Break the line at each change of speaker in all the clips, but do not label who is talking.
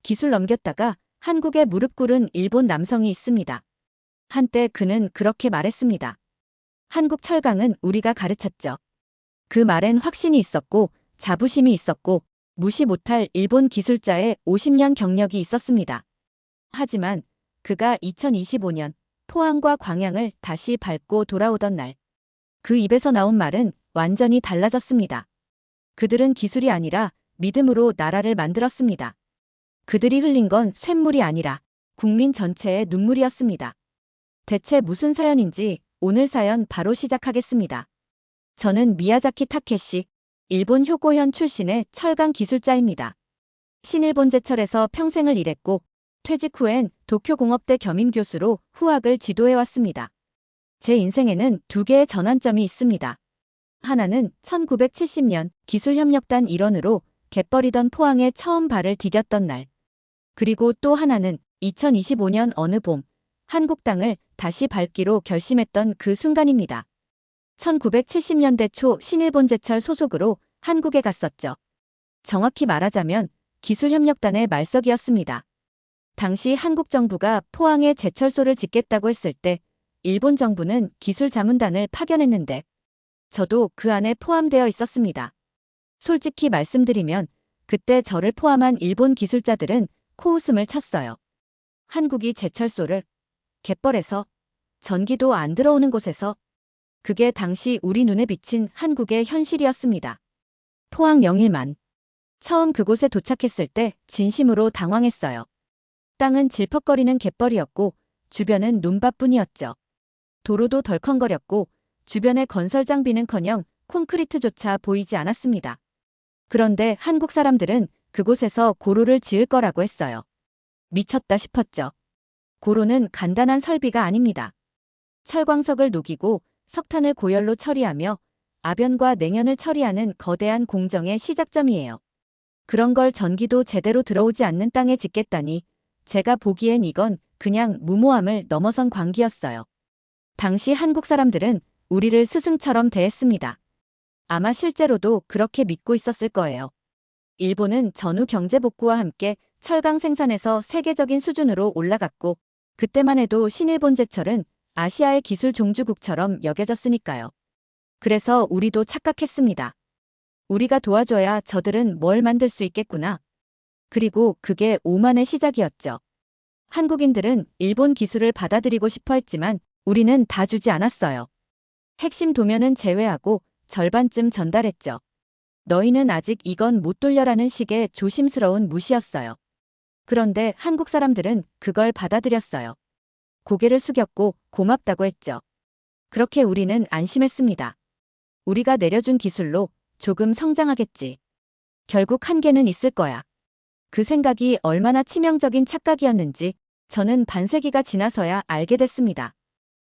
기술 넘겼다가 한국에 무릎 꿇은 일본 남성이 있습니다. 한때 그는 그렇게 말했습니다. 한국 철강은 우리가 가르쳤죠. 그 말엔 확신이 있었고 자부심이 있었고 무시 못할 일본 기술자의 50년 경력이 있었습니다. 하지만 그가 2025년 포항과 광양을 다시 밟고 돌아오던 날, 그 입에서 나온 말은 완전히 달라졌습니다. 그들은 기술이 아니라 믿음으로 나라를 만들었습니다. 그들이 흘린 건 쇳물이 아니라 국민 전체의 눈물이었습니다. 대체 무슨 사연인지 오늘 사연 바로 시작하겠습니다. 저는 미야자키 타케시, 일본 효고현 출신의 철강 기술자입니다. 신일본제철에서 평생을 일했고 퇴직 후엔 도쿄공업대 겸임교수로 후학을 지도해왔습니다. 제 인생에는 두 개의 전환점이 있습니다. 하나는 1970년 기술협력단 일원으로 갯벌이던 포항에 처음 발을 디뎠던 날. 그리고 또 하나는 2025년 어느 봄 한국 땅을 다시 밟기로 결심했던 그 순간입니다. 1970년대 초 신일본제철 소속으로 한국에 갔었죠. 정확히 말하자면 기술협력단의 말석이었습니다. 당시 한국 정부가 포항에 제철소를 짓겠다고 했을 때 일본 정부는 기술자문단을 파견했는데 저도 그 안에 포함되어 있었습니다. 솔직히 말씀드리면 그때 저를 포함한 일본 기술자들은 코웃음을 쳤어요. 한국이 제철소를 갯벌에서 전기도 안 들어오는 곳에서 그게 당시 우리 눈에 비친 한국의 현실이었습니다. 포항 영일만. 처음 그곳에 도착했을 때 진심으로 당황했어요. 땅은 질퍽거리는 갯벌이었고 주변은 논밭뿐이었죠. 도로도 덜컹거렸고 주변의 건설 장비는커녕 콘크리트조차 보이지 않았습니다. 그런데 한국 사람들은 그곳에서 고로를 지을 거라고 했어요. 미쳤다 싶었죠. 고로는 간단한 설비가 아닙니다. 철광석을 녹이고 석탄을 고열로 처리하며 아변과 냉연을 처리하는 거대한 공정의 시작점이에요. 그런 걸 전기도 제대로 들어오지 않는 땅에 짓겠다니 제가 보기엔 이건 그냥 무모함을 넘어선 광기였어요. 당시 한국 사람들은 우리를 스승처럼 대했습니다. 아마 실제로도 그렇게 믿고 있었을 거예요. 일본은 전후 경제 복구와 함께 철강 생산에서 세계적인 수준으로 올라갔고 그때만 해도 신일본제철은 아시아의 기술 종주국처럼 여겨졌으니까요. 그래서 우리도 착각했습니다. 우리가 도와줘야 저들은 뭘 만들 수 있겠구나. 그리고 그게 오만의 시작이었죠. 한국인들은 일본 기술을 받아들이고 싶어 했지만 우리는 다 주지 않았어요. 핵심 도면은 제외하고 절반쯤 전달했죠. 너희는 아직 이건 못 돌려라는 식의 조심스러운 무시였어요. 그런데 한국 사람들은 그걸 받아들였어요. 고개를 숙였고 고맙다고 했죠. 그렇게 우리는 안심했습니다. 우리가 내려준 기술로 조금 성장하겠지. 결국 한계는 있을 거야. 그 생각이 얼마나 치명적인 착각이었는지 저는 반세기가 지나서야 알게 됐습니다.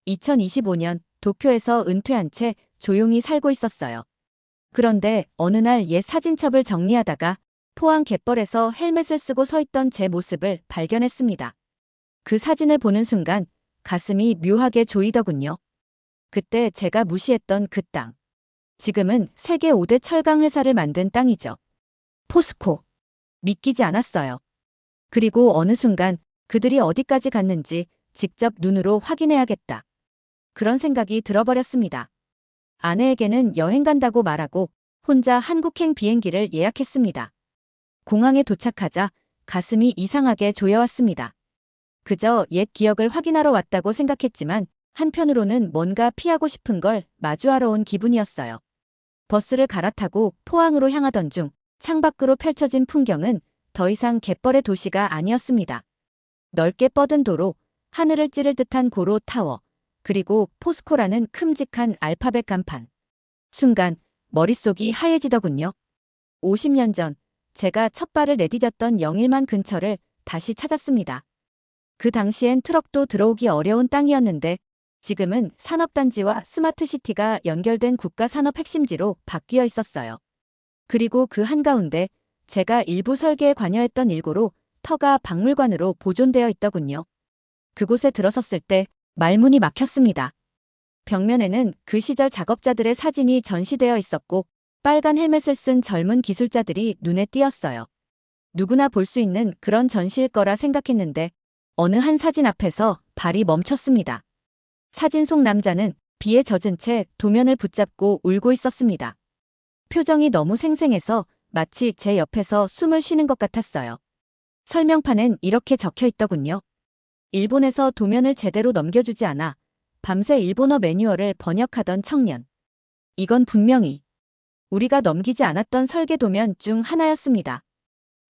2025년 도쿄에서 은퇴한 채 조용히 살고 있었어요. 그런데 어느 날 옛 사진첩을 정리하다가 포항 갯벌에서 헬멧을 쓰고 서 있던 제 모습을 발견했습니다. 그 사진을 보는 순간 가슴이 묘하게 조이더군요. 그때 제가 무시했던 그 땅. 지금은 세계 5대 철강 회사를 만든 땅이죠. 포스코. 믿기지 않았어요. 그리고 어느 순간 그들이 어디까지 갔는지 직접 눈으로 확인해야겠다. 그런 생각이 들어버렸습니다. 아내에게는 여행 간다고 말하고 혼자 한국행 비행기를 예약했습니다. 공항에 도착하자 가슴이 이상하게 조여왔습니다. 그저 옛 기억을 확인하러 왔다고 생각했지만 한편으로는 뭔가 피하고 싶은 걸 마주하러 온 기분이었어요. 버스를 갈아타고 포항으로 향하던 중 창밖으로 펼쳐진 풍경은 더 이상 갯벌의 도시가 아니었습니다. 넓게 뻗은 도로, 하늘을 찌를 듯한 고로 타워, 그리고 포스코라는 큼직한 알파벳 간판. 순간 머릿속이 하얘지더군요. 50년 전 제가 첫 발을 내디뎠던 영일만 근처를 다시 찾았습니다. 그 당시엔 트럭도 들어오기 어려운 땅이었는데 지금은 산업단지와 스마트시티가 연결된 국가산업 핵심지로 바뀌어 있었어요. 그리고 그 한가운데 제가 일부 설계에 관여했던 일고로 터가 박물관으로 보존되어 있더군요. 그곳에 들어섰을 때 말문이 막혔습니다. 벽면에는 그 시절 작업자들의 사진이 전시되어 있었고 빨간 헬멧을 쓴 젊은 기술자들이 눈에 띄었어요. 누구나 볼 수 있는 그런 전시일 거라 생각했는데 어느 한 사진 앞에서 발이 멈췄습니다. 사진 속 남자는 비에 젖은 채 도면을 붙잡고 울고 있었습니다. 표정이 너무 생생해서 마치 제 옆에서 숨을 쉬는 것 같았어요. 설명판엔 이렇게 적혀 있더군요. 일본에서 도면을 제대로 넘겨주지 않아 밤새 일본어 매뉴얼을 번역하던 청년. 이건 분명히 우리가 넘기지 않았던 설계 도면 중 하나였습니다.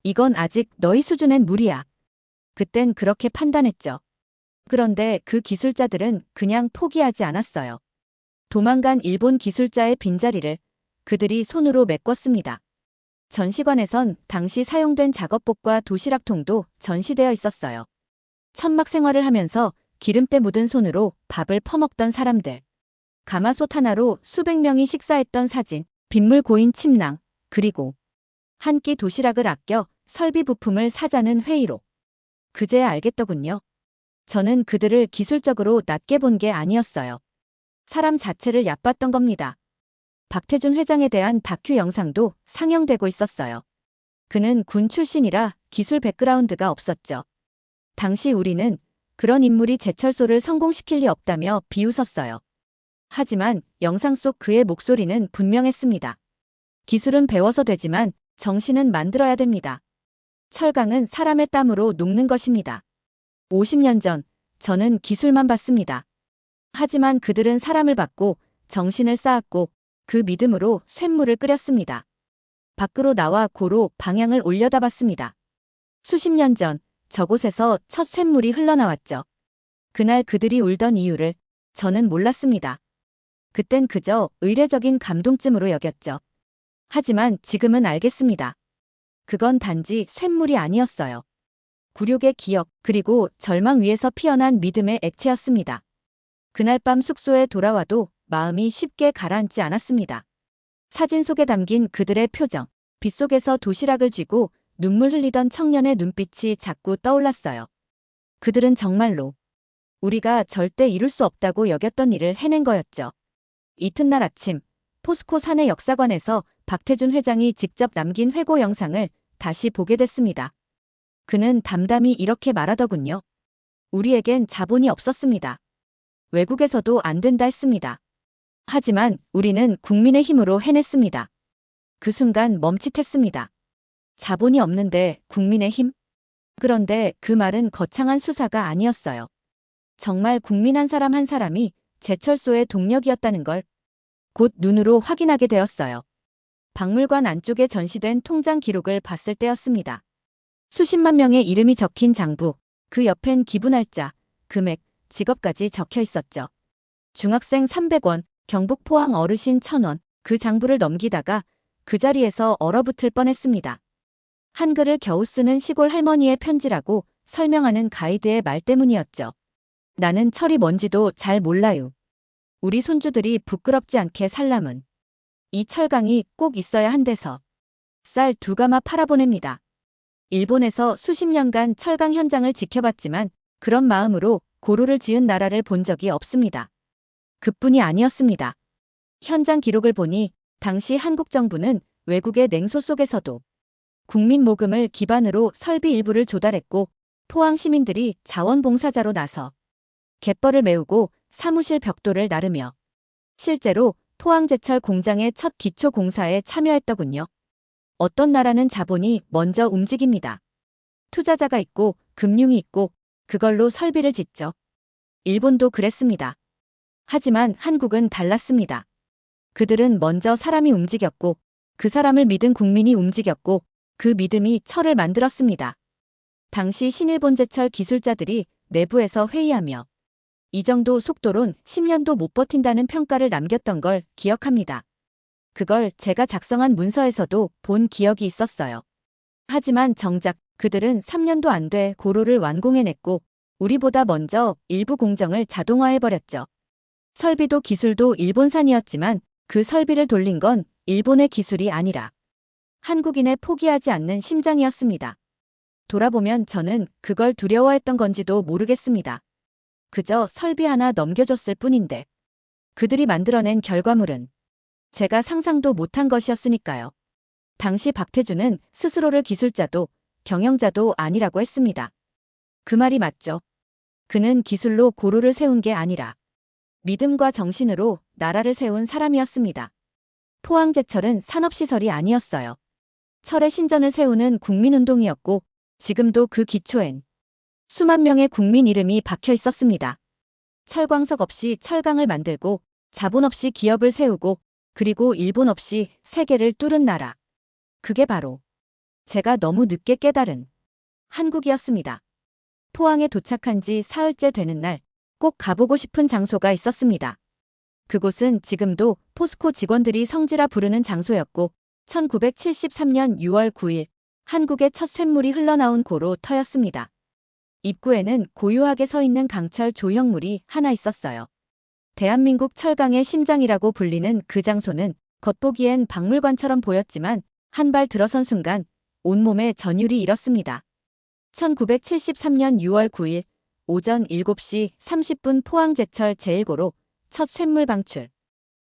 이건 아직 너희 수준엔 무리야. 그땐 그렇게 판단했죠. 그런데 그 기술자들은 그냥 포기하지 않았어요. 도망간 일본 기술자의 빈자리를 그들이 손으로 메꿨습니다. 전시관에선 당시 사용된 작업복과 도시락통도 전시되어 있었어요. 천막 생활을 하면서 기름때 묻은 손으로 밥을 퍼먹던 사람들. 가마솥 하나로 수백 명이 식사했던 사진, 빗물 고인 침낭, 그리고 한 끼 도시락을 아껴 설비 부품을 사자는 회의록. 그제야 알겠더군요. 저는 그들을 기술적으로 낮게 본 게 아니었어요. 사람 자체를 얕봤던 겁니다. 박태준 회장에 대한 다큐 영상도 상영되고 있었어요. 그는 군 출신이라 기술 백그라운드가 없었죠. 당시 우리는 그런 인물이 제철소를 성공시킬 리 없다며 비웃었어요. 하지만 영상 속 그의 목소리는 분명했습니다. 기술은 배워서 되지만 정신은 만들어야 됩니다. 철강은 사람의 땀으로 녹는 것입니다. 50년 전 저는 기술만 봤습니다. 하지만 그들은 사람을 받고 정신을 쌓았고 그 믿음으로 쇳물을 끓였습니다. 밖으로 나와 고로 방향을 올려다봤습니다. 수십 년 전 저곳에서 첫 쇳물이 흘러나왔죠. 그날 그들이 울던 이유를 저는 몰랐습니다. 그땐 그저 의례적인 감동쯤으로 여겼죠. 하지만 지금은 알겠습니다. 그건 단지 쇳물이 아니었어요. 굴욕의 기억 그리고 절망 위에서 피어난 믿음의 액체였습니다. 그날 밤 숙소에 돌아와도 마음이 쉽게 가라앉지 않았습니다. 사진 속에 담긴 그들의 표정, 빗속에서 도시락을 쥐고 눈물 흘리던 청년의 눈빛이 자꾸 떠올랐어요. 그들은 정말로 우리가 절대 이룰 수 없다고 여겼던 일을 해낸 거였죠. 이튿날 아침, 포스코 사내 역사관에서 박태준 회장이 직접 남긴 회고 영상을 다시 보게 됐습니다. 그는 담담히 이렇게 말하더군요. 우리에겐 자본이 없었습니다. 외국에서도 안 된다 했습니다. 하지만 우리는 국민의 힘으로 해냈습니다. 그 순간 멈칫했습니다. 자본이 없는데 국민의 힘? 그런데 그 말은 거창한 수사가 아니었어요. 정말 국민 한 사람 한 사람이 제철소의 동력이었다는 걸 곧 눈으로 확인하게 되었어요. 박물관 안쪽에 전시된 통장 기록을 봤을 때였습니다. 수십만 명의 이름이 적힌 장부, 그 옆엔 기부 날짜, 금액, 직업까지 적혀 있었죠. 중학생 300원, 경북 포항 어르신 1000원, 그 장부를 넘기다가 그 자리에서 얼어붙을 뻔했습니다. 한글을 겨우 쓰는 시골 할머니의 편지라고 설명하는 가이드의 말 때문이었죠. 나는 철이 뭔지도 잘 몰라요. 우리 손주들이 부끄럽지 않게 살라면 이 철강이 꼭 있어야 한대서 쌀 2가마 팔아보냅니다. 일본에서 수십 년간 철강 현장을 지켜봤지만 그런 마음으로 고루를 지은 나라를 본 적이 없습니다. 그뿐이 아니었습니다. 현장 기록을 보니 당시 한국 정부는 외국의 냉소 속에서도 국민 모금을 기반으로 설비 일부를 조달했고 포항 시민들이 자원봉사자로 나서 갯벌을 메우고 사무실 벽돌을 나르며 실제로 포항제철 공장의 첫 기초 공사에 참여했더군요. 어떤 나라는 자본이 먼저 움직입니다. 투자자가 있고 금융이 있고 그걸로 설비를 짓죠. 일본도 그랬습니다. 하지만 한국은 달랐습니다. 그들은 먼저 사람이 움직였고 그 사람을 믿은 국민이 움직였고 그 믿음이 철을 만들었습니다. 당시 신일본제철 기술자들이 내부에서 회의하며 이 정도 속도론 10년도 못 버틴다는 평가를 남겼던 걸 기억합니다. 그걸 제가 작성한 문서에서도 본 기억이 있었어요. 하지만 정작 그들은 3년도 안 돼 고로를 완공해냈고 우리보다 먼저 일부 공정을 자동화해버렸죠. 설비도 기술도 일본산이었지만 그 설비를 돌린 건 일본의 기술이 아니라 한국인의 포기하지 않는 심장이었습니다. 돌아보면 저는 그걸 두려워했던 건지도 모르겠습니다. 그저 설비 하나 넘겨줬을 뿐인데 그들이 만들어낸 결과물은 제가 상상도 못한 것이었으니까요. 당시 박태준은 스스로를 기술자도 경영자도 아니라고 했습니다. 그 말이 맞죠. 그는 기술로 고루를 세운 게 아니라 믿음과 정신으로 나라를 세운 사람이었습니다. 포항제철은 산업시설이 아니었어요. 철의 신전을 세우는 국민운동이었고 지금도 그 기초엔 수만 명의 국민 이름이 박혀 있었습니다. 철광석 없이 철강을 만들고 자본 없이 기업을 세우고 그리고 일본 없이 세계를 뚫은 나라. 그게 바로 제가 너무 늦게 깨달은 한국이었습니다. 포항에 도착한 지 사흘째 되는 날 꼭 가보고 싶은 장소가 있었습니다. 그곳은 지금도 포스코 직원들이 성지라 부르는 장소였고 1973년 6월 9일 한국의 첫 쇳물이 흘러나온 고로터였습니다. 입구에는 고요하게 서 있는 강철 조형물이 하나 있었어요. 대한민국 철강의 심장이라고 불리는 그 장소는 겉보기엔 박물관처럼 보였지만 한 발 들어선 순간 온몸에 전율이 일었습니다. 1973년 6월 9일 오전 7시 30분 포항제철 제1고로 첫 쇳물 방출.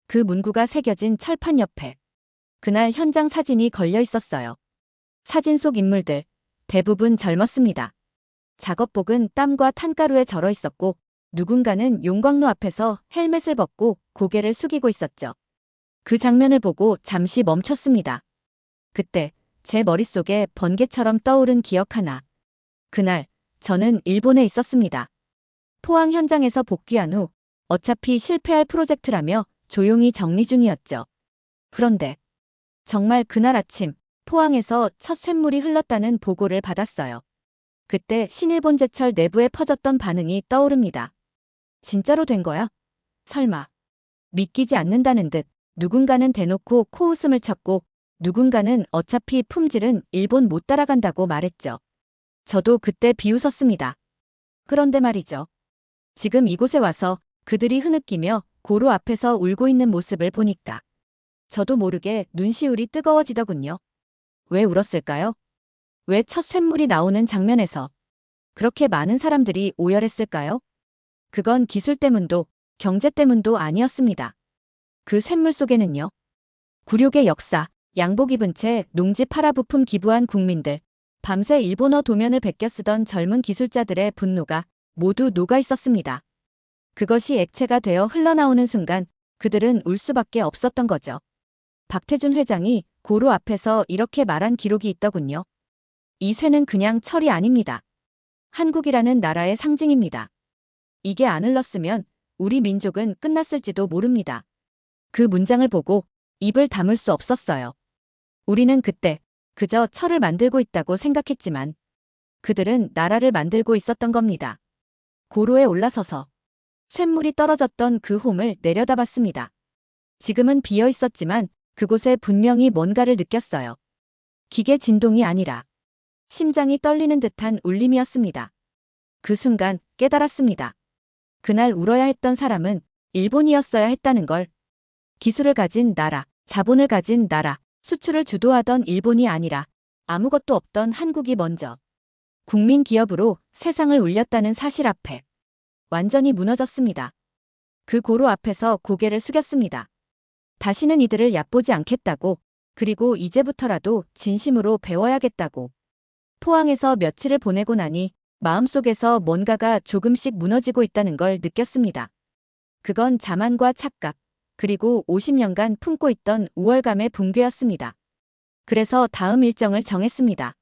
그 문구가 새겨진 철판 옆에 그날 현장 사진이 걸려 있었어요. 사진 속 인물들 대부분 젊었습니다. 작업복은 땀과 탄가루에 절어 있었고 누군가는 용광로 앞에서 헬멧을 벗고 고개를 숙이고 있었죠. 그 장면을 보고 잠시 멈췄습니다. 그때 제 머릿속에 번개처럼 떠오른 기억 하나. 그날 저는 일본에 있었습니다. 포항 현장에서 복귀한 후 어차피 실패할 프로젝트라며 조용히 정리 중이었죠. 그런데 정말 그날 아침 포항에서 첫 쇳물이 흘렀다는 보고를 받았어요. 그때 신일본제철 내부에 퍼졌던 반응이 떠오릅니다. 진짜로 된 거야? 설마. 믿기지 않는다는 듯 누군가는 대놓고 코웃음을 쳤고 누군가는 어차피 품질은 일본 못 따라간다고 말했죠. 저도 그때 비웃었습니다. 그런데 말이죠. 지금 이곳에 와서 그들이 흐느끼며 고로 앞에서 울고 있는 모습을 보니까 저도 모르게 눈시울이 뜨거워지더군요. 왜 울었을까요? 왜 첫 쇳물이 나오는 장면에서 그렇게 많은 사람들이 오열했을까요? 그건 기술 때문도 경제 때문도 아니었습니다. 그 쇳물 속에는요. 굴욕의 역사, 양복 입은 채 농지 팔아 부품 기부한 국민들, 밤새 일본어 도면을 베껴 쓰던 젊은 기술자들의 분노가 모두 녹아 있었습니다. 그것이 액체가 되어 흘러나오는 순간 그들은 울 수밖에 없었던 거죠. 박태준 회장이 고로 앞에서 이렇게 말한 기록이 있더군요. 이 쇠는 그냥 철이 아닙니다. 한국이라는 나라의 상징입니다. 이게 안 흘렀으면 우리 민족은 끝났을지도 모릅니다. 그 문장을 보고 입을 다물 수 없었어요. 우리는 그때 그저 철을 만들고 있다고 생각했지만 그들은 나라를 만들고 있었던 겁니다. 고로에 올라서서 쇳물이 떨어졌던 그 홈을 내려다봤습니다. 지금은 비어 있었지만 그곳에 분명히 뭔가를 느꼈어요. 기계 진동이 아니라 심장이 떨리는 듯한 울림이었습니다. 그 순간 깨달았습니다. 그날 울어야 했던 사람은 일본이었어야 했다는 걸. 기술을 가진 나라, 자본을 가진 나라, 수출을 주도하던 일본이 아니라 아무것도 없던 한국이 먼저 국민 기업으로 세상을 울렸다는 사실 앞에 완전히 무너졌습니다. 그 고로 앞에서 고개를 숙였습니다. 다시는 이들을 얕보지 않겠다고, 그리고 이제부터라도 진심으로 배워야겠다고. 포항에서 며칠을 보내고 나니 마음속에서 뭔가가 조금씩 무너지고 있다는 걸 느꼈습니다. 그건 자만과 착각, 그리고 50년간 품고 있던 우월감의 붕괴였습니다. 그래서 다음 일정을 정했습니다.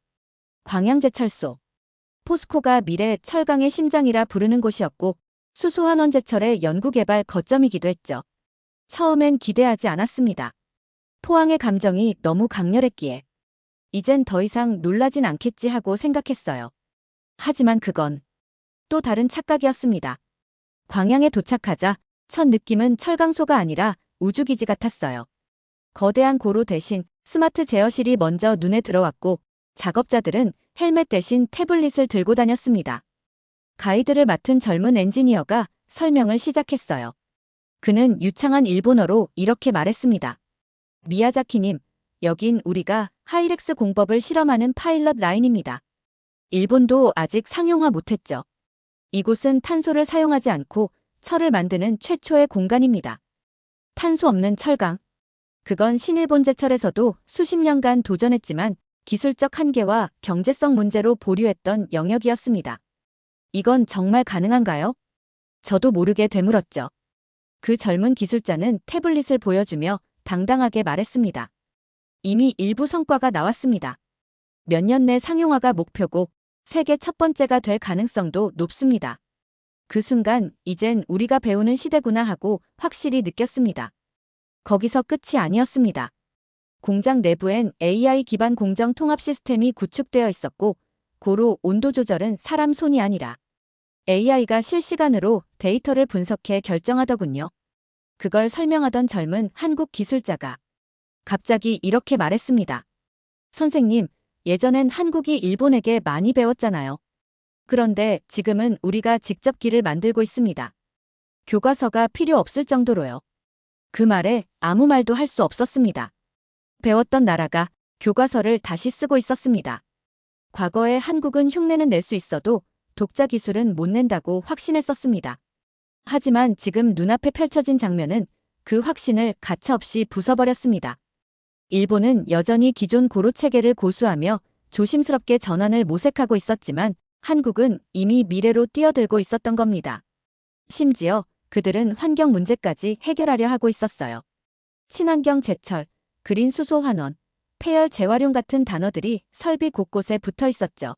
광양제철소. 포스코가 미래 철강의 심장이라 부르는 곳이었고 수소환원제철의 연구개발 거점이기도 했죠. 처음엔 기대하지 않았습니다. 포항의 감정이 너무 강렬했기에 이젠 더 이상 놀라진 않겠지 하고 생각했어요. 하지만 그건 또 다른 착각이었습니다. 광양에 도착하자 첫 느낌은 철강소가 아니라 우주기지 같았어요. 거대한 고로 대신 스마트 제어실이 먼저 눈에 들어왔고 작업자들은 헬멧 대신 태블릿을 들고 다녔습니다. 가이드를 맡은 젊은 엔지니어가 설명을 시작했어요. 그는 유창한 일본어로 이렇게 말했습니다. 미야자키님, 여긴 우리가 하이렉스 공법을 실험하는 파일럿 라인입니다. 일본도 아직 상용화 못했죠. 이곳은 탄소를 사용하지 않고 철을 만드는 최초의 공간입니다. 탄소 없는 철강. 그건 신일본제철에서도 수십 년간 도전했지만 기술적 한계와 경제성 문제로 보류했던 영역이었습니다. 이건 정말 가능한가요? 저도 모르게 되물었죠. 그 젊은 기술자는 태블릿을 보여주며 당당하게 말했습니다. 이미 일부 성과가 나왔습니다. 몇 년 내 상용화가 목표고 세계 첫 번째가 될 가능성도 높습니다. 그 순간 이젠 우리가 배우는 시대구나 하고 확실히 느꼈습니다. 거기서 끝이 아니었습니다. 공장 내부엔 AI 기반 공정 통합 시스템이 구축되어 있었고 고로 온도 조절은 사람 손이 아니라 AI가 실시간으로 데이터를 분석해 결정하더군요. 그걸 설명하던 젊은 한국 기술자가 갑자기 이렇게 말했습니다. 선생님, 예전엔 한국이 일본에게 많이 배웠잖아요. 그런데 지금은 우리가 직접 길을 만들고 있습니다. 교과서가 필요 없을 정도로요. 그 말에 아무 말도 할 수 없었습니다. 배웠던 나라가 교과서를 다시 쓰고 있었습니다. 과거에 한국은 흉내는 낼 수 있어도 독자 기술은 못 낸다고 확신했었습니다. 하지만 지금 눈앞에 펼쳐진 장면은 그 확신을 가차없이 부숴버렸습니다. 일본은 여전히 기존 고로 체계를 고수하며 조심스럽게 전환을 모색하고 있었지만 한국은 이미 미래로 뛰어들고 있었던 겁니다. 심지어 그들은 환경 문제까지 해결하려 하고 있었어요. 친환경 제철, 그린 수소 환원, 폐열 재활용 같은 단어들이 설비 곳곳에 붙어 있었죠.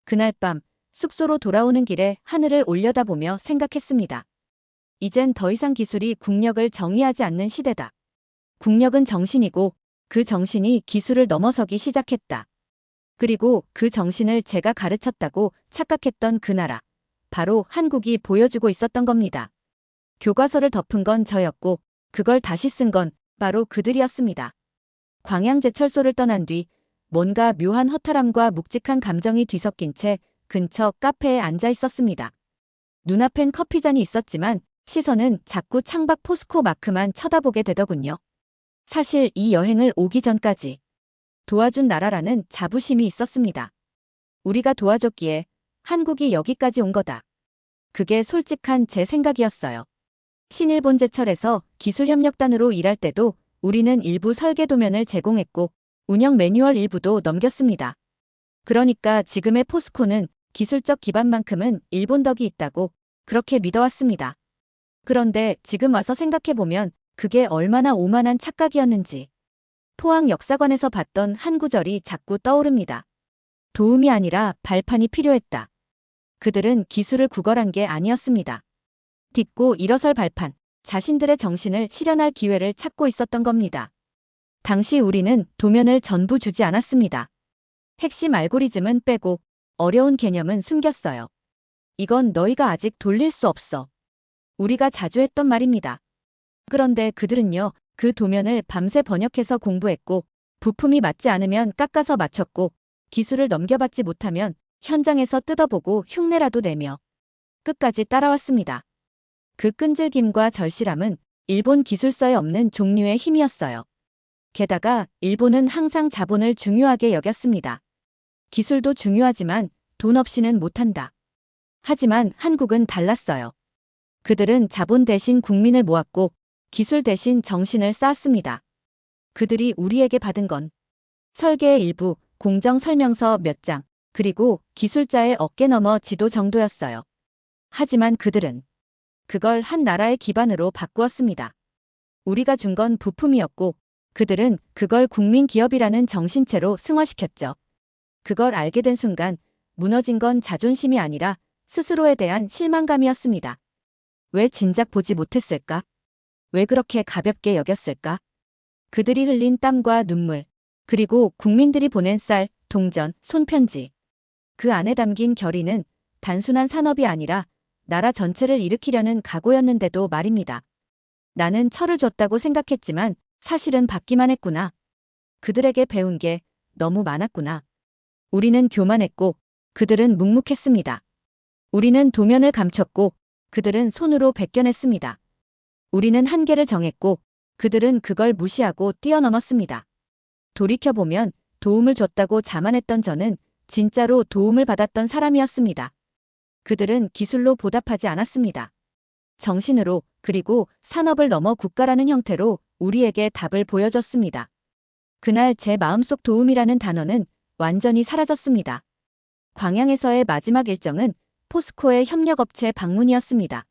그날 밤 숙소로 돌아오는 길에 하늘을 올려다보며 생각했습니다. 이젠 더 이상 기술이 국력을 정의하지 않는 시대다. 국력은 정신이고 그 정신이 기술을 넘어서기 시작했다. 그리고 그 정신을 제가 가르쳤다고 착각했던 그 나라, 바로 한국이 보여주고 있었던 겁니다. 교과서를 덮은 건 저였고 그걸 다시 쓴 건 바로 그들이었습니다. 광양제철소를 떠난 뒤 뭔가 묘한 허탈함과 묵직한 감정이 뒤섞인 채 근처 카페에 앉아 있었습니다. 눈앞엔 커피잔이 있었지만 시선은 자꾸 창밖 포스코 마크만 쳐다보게 되더군요. 사실 이 여행을 오기 전까지 도와준 나라라는 자부심이 있었습니다. 우리가 도와줬기에 한국이 여기까지 온 거다. 그게 솔직한 제 생각이었어요. 신일본제철에서 기술협력단으로 일할 때도 우리는 일부 설계 도면을 제공했고 운영 매뉴얼 일부도 넘겼습니다. 그러니까 지금의 포스코는 기술적 기반만큼은 일본 덕이 있다고 그렇게 믿어왔습니다. 그런데 지금 와서 생각해보면 그게 얼마나 오만한 착각이었는지. 포항 역사관에서 봤던 한 구절이 자꾸 떠오릅니다. 도움이 아니라 발판이 필요했다. 그들은 기술을 구걸한 게 아니었습니다. 딛고 일어설 발판, 자신들의 정신을 실현할 기회를 찾고 있었던 겁니다. 당시 우리는 도면을 전부 주지 않았습니다. 핵심 알고리즘은 빼고 어려운 개념은 숨겼어요. 이건 너희가 아직 돌릴 수 없어. 우리가 자주 했던 말입니다. 그런데 그들은요, 그 도면을 밤새 번역해서 공부했고 부품이 맞지 않으면 깎아서 맞췄고 기술을 넘겨받지 못하면 현장에서 뜯어보고 흉내라도 내며 끝까지 따라왔습니다. 그 끈질김과 절실함은 일본 기술서에 없는 종류의 힘이었어요. 게다가 일본은 항상 자본을 중요하게 여겼습니다. 기술도 중요하지만 돈 없이는 못한다. 하지만 한국은 달랐어요. 그들은 자본 대신 국민을 모았고 기술 대신 정신을 쌓았습니다. 그들이 우리에게 받은 건 설계의 일부, 공정 설명서 몇 장, 그리고 기술자의 어깨 너머 지도 정도였어요. 하지만 그들은 그걸 한 나라의 기반으로 바꾸었습니다. 우리가 준 건 부품이었고 그들은 그걸 국민 기업이라는 정신체로 승화시켰죠. 그걸 알게 된 순간 무너진 건 자존심이 아니라 스스로에 대한 실망감이었습니다. 왜 진작 보지 못했을까? 왜 그렇게 가볍게 여겼을까? 그들이 흘린 땀과 눈물, 그리고 국민들이 보낸 쌀, 동전, 손편지. 그 안에 담긴 결의는 단순한 산업이 아니라 나라 전체를 일으키려는 각오였는데도 말입니다. 나는 철을 줬다고 생각했지만 사실은 받기만 했구나. 그들에게 배운 게 너무 많았구나. 우리는 교만했고 그들은 묵묵했습니다. 우리는 도면을 감췄고 그들은 손으로 베껴냈습니다. 우리는 한계를 정했고 그들은 그걸 무시하고 뛰어넘었습니다. 돌이켜보면 도움을 줬다고 자만했던 저는 진짜로 도움을 받았던 사람이었습니다. 그들은 기술로 보답하지 않았습니다. 정신으로, 그리고 산업을 넘어 국가라는 형태로 우리에게 답을 보여줬습니다. 그날 제 마음속 도움이라는 단어는 완전히 사라졌습니다. 광양에서의 마지막 일정은 포스코의 협력업체 방문이었습니다.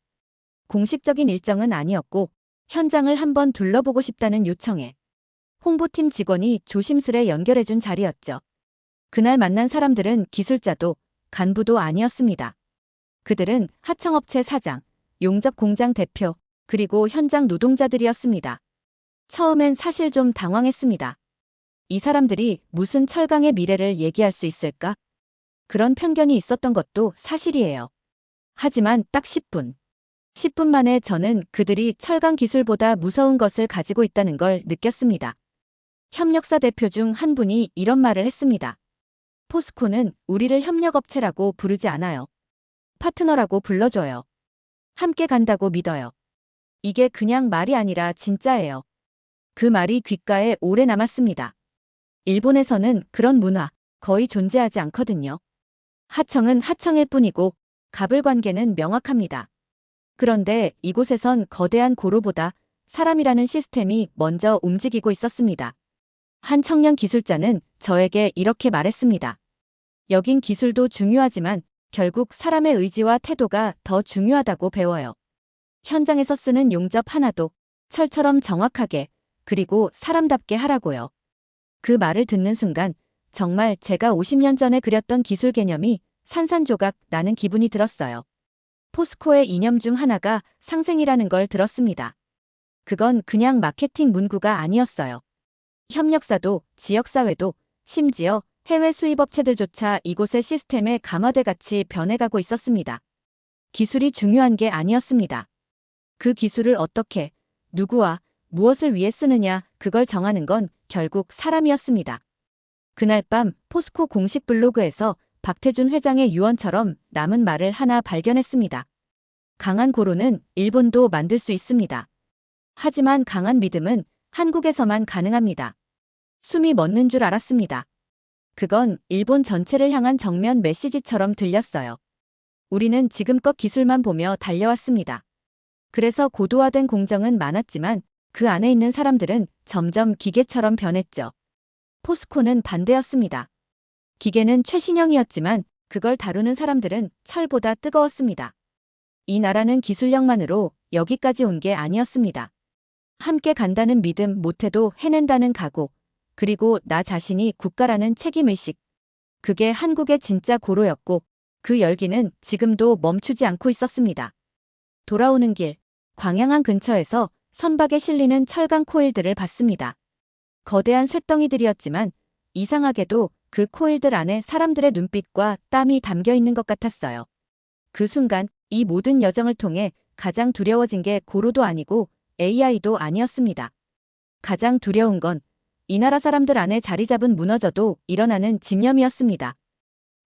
공식적인 일정은 아니었고 현장을 한번 둘러보고 싶다는 요청에 홍보팀 직원이 조심스레 연결해준 자리였죠. 그날 만난 사람들은 기술자도 간부도 아니었습니다. 그들은 하청업체 사장, 용접 공장 대표, 그리고 현장 노동자들이었습니다. 처음엔 사실 좀 당황했습니다. 이 사람들이 무슨 철강의 미래를 얘기할 수 있을까? 그런 편견이 있었던 것도 사실이에요. 하지만 딱 10분. 10분 만에 저는 그들이 철강 기술보다 무서운 것을 가지고 있다는 걸 느꼈습니다. 협력사 대표 중 한 분이 이런 말을 했습니다. 포스코는 우리를 협력업체라고 부르지 않아요. 파트너라고 불러줘요. 함께 간다고 믿어요. 이게 그냥 말이 아니라 진짜예요. 그 말이 귓가에 오래 남았습니다. 일본에서는 그런 문화 거의 존재하지 않거든요. 하청은 하청일 뿐이고 갑을 관계는 명확합니다. 그런데 이곳에선 거대한 고로보다 사람이라는 시스템이 먼저 움직이고 있었습니다. 한 청년 기술자는 저에게 이렇게 말했습니다. 여긴 기술도 중요하지만 결국 사람의 의지와 태도가 더 중요하다고 배워요. 현장에서 쓰는 용접 하나도 철처럼 정확하게 그리고 사람답게 하라고요. 그 말을 듣는 순간 정말 제가 50년 전에 그렸던 기술 개념이 산산조각 나는 기분이 들었어요. 포스코의 이념 중 하나가 상생이라는 걸 들었습니다. 그건 그냥 마케팅 문구가 아니었어요. 협력사도 지역사회도 심지어 해외 수입업체들조차 이곳의 시스템에 감화돼 같이 변해가고 있었습니다. 기술이 중요한 게 아니었습니다. 그 기술을 어떻게, 누구와, 무엇을 위해 쓰느냐 그걸 정하는 건 결국 사람이었습니다. 그날 밤 포스코 공식 블로그에서 박태준 회장의 유언처럼 남은 말을 하나 발견했습니다. 강한 고로는 일본도 만들 수 있습니다. 하지만 강한 믿음은 한국에서만 가능합니다. 숨이 멎는 줄 알았습니다. 그건 일본 전체를 향한 정면 메시지처럼 들렸어요. 우리는 지금껏 기술만 보며 달려왔습니다. 그래서 고도화된 공정은 많았지만 그 안에 있는 사람들은 점점 기계처럼 변했죠. 포스코는 반대였습니다. 기계는 최신형이었지만 그걸 다루는 사람들은 철보다 뜨거웠습니다. 이 나라는 기술력만으로 여기까지 온 게 아니었습니다. 함께 간다는 믿음 못해도 해낸다는 각오, 그리고 나 자신이 국가라는 책임의식. 그게 한국의 진짜 고로였고 그 열기는 지금도 멈추지 않고 있었습니다. 돌아오는 길, 광양항 근처에서 선박에 실리는 철강 코일들을 봤습니다. 거대한 쇳덩이들이었지만 이상하게도 그 코일들 안에 사람들의 눈빛과 땀이 담겨 있는 것 같았어요. 그 순간 이 모든 여정을 통해 가장 두려워진 게 고로도 아니고 AI도 아니었습니다. 가장 두려운 건 이 나라 사람들 안에 자리 잡은 무너져도 일어나는 집념이었습니다.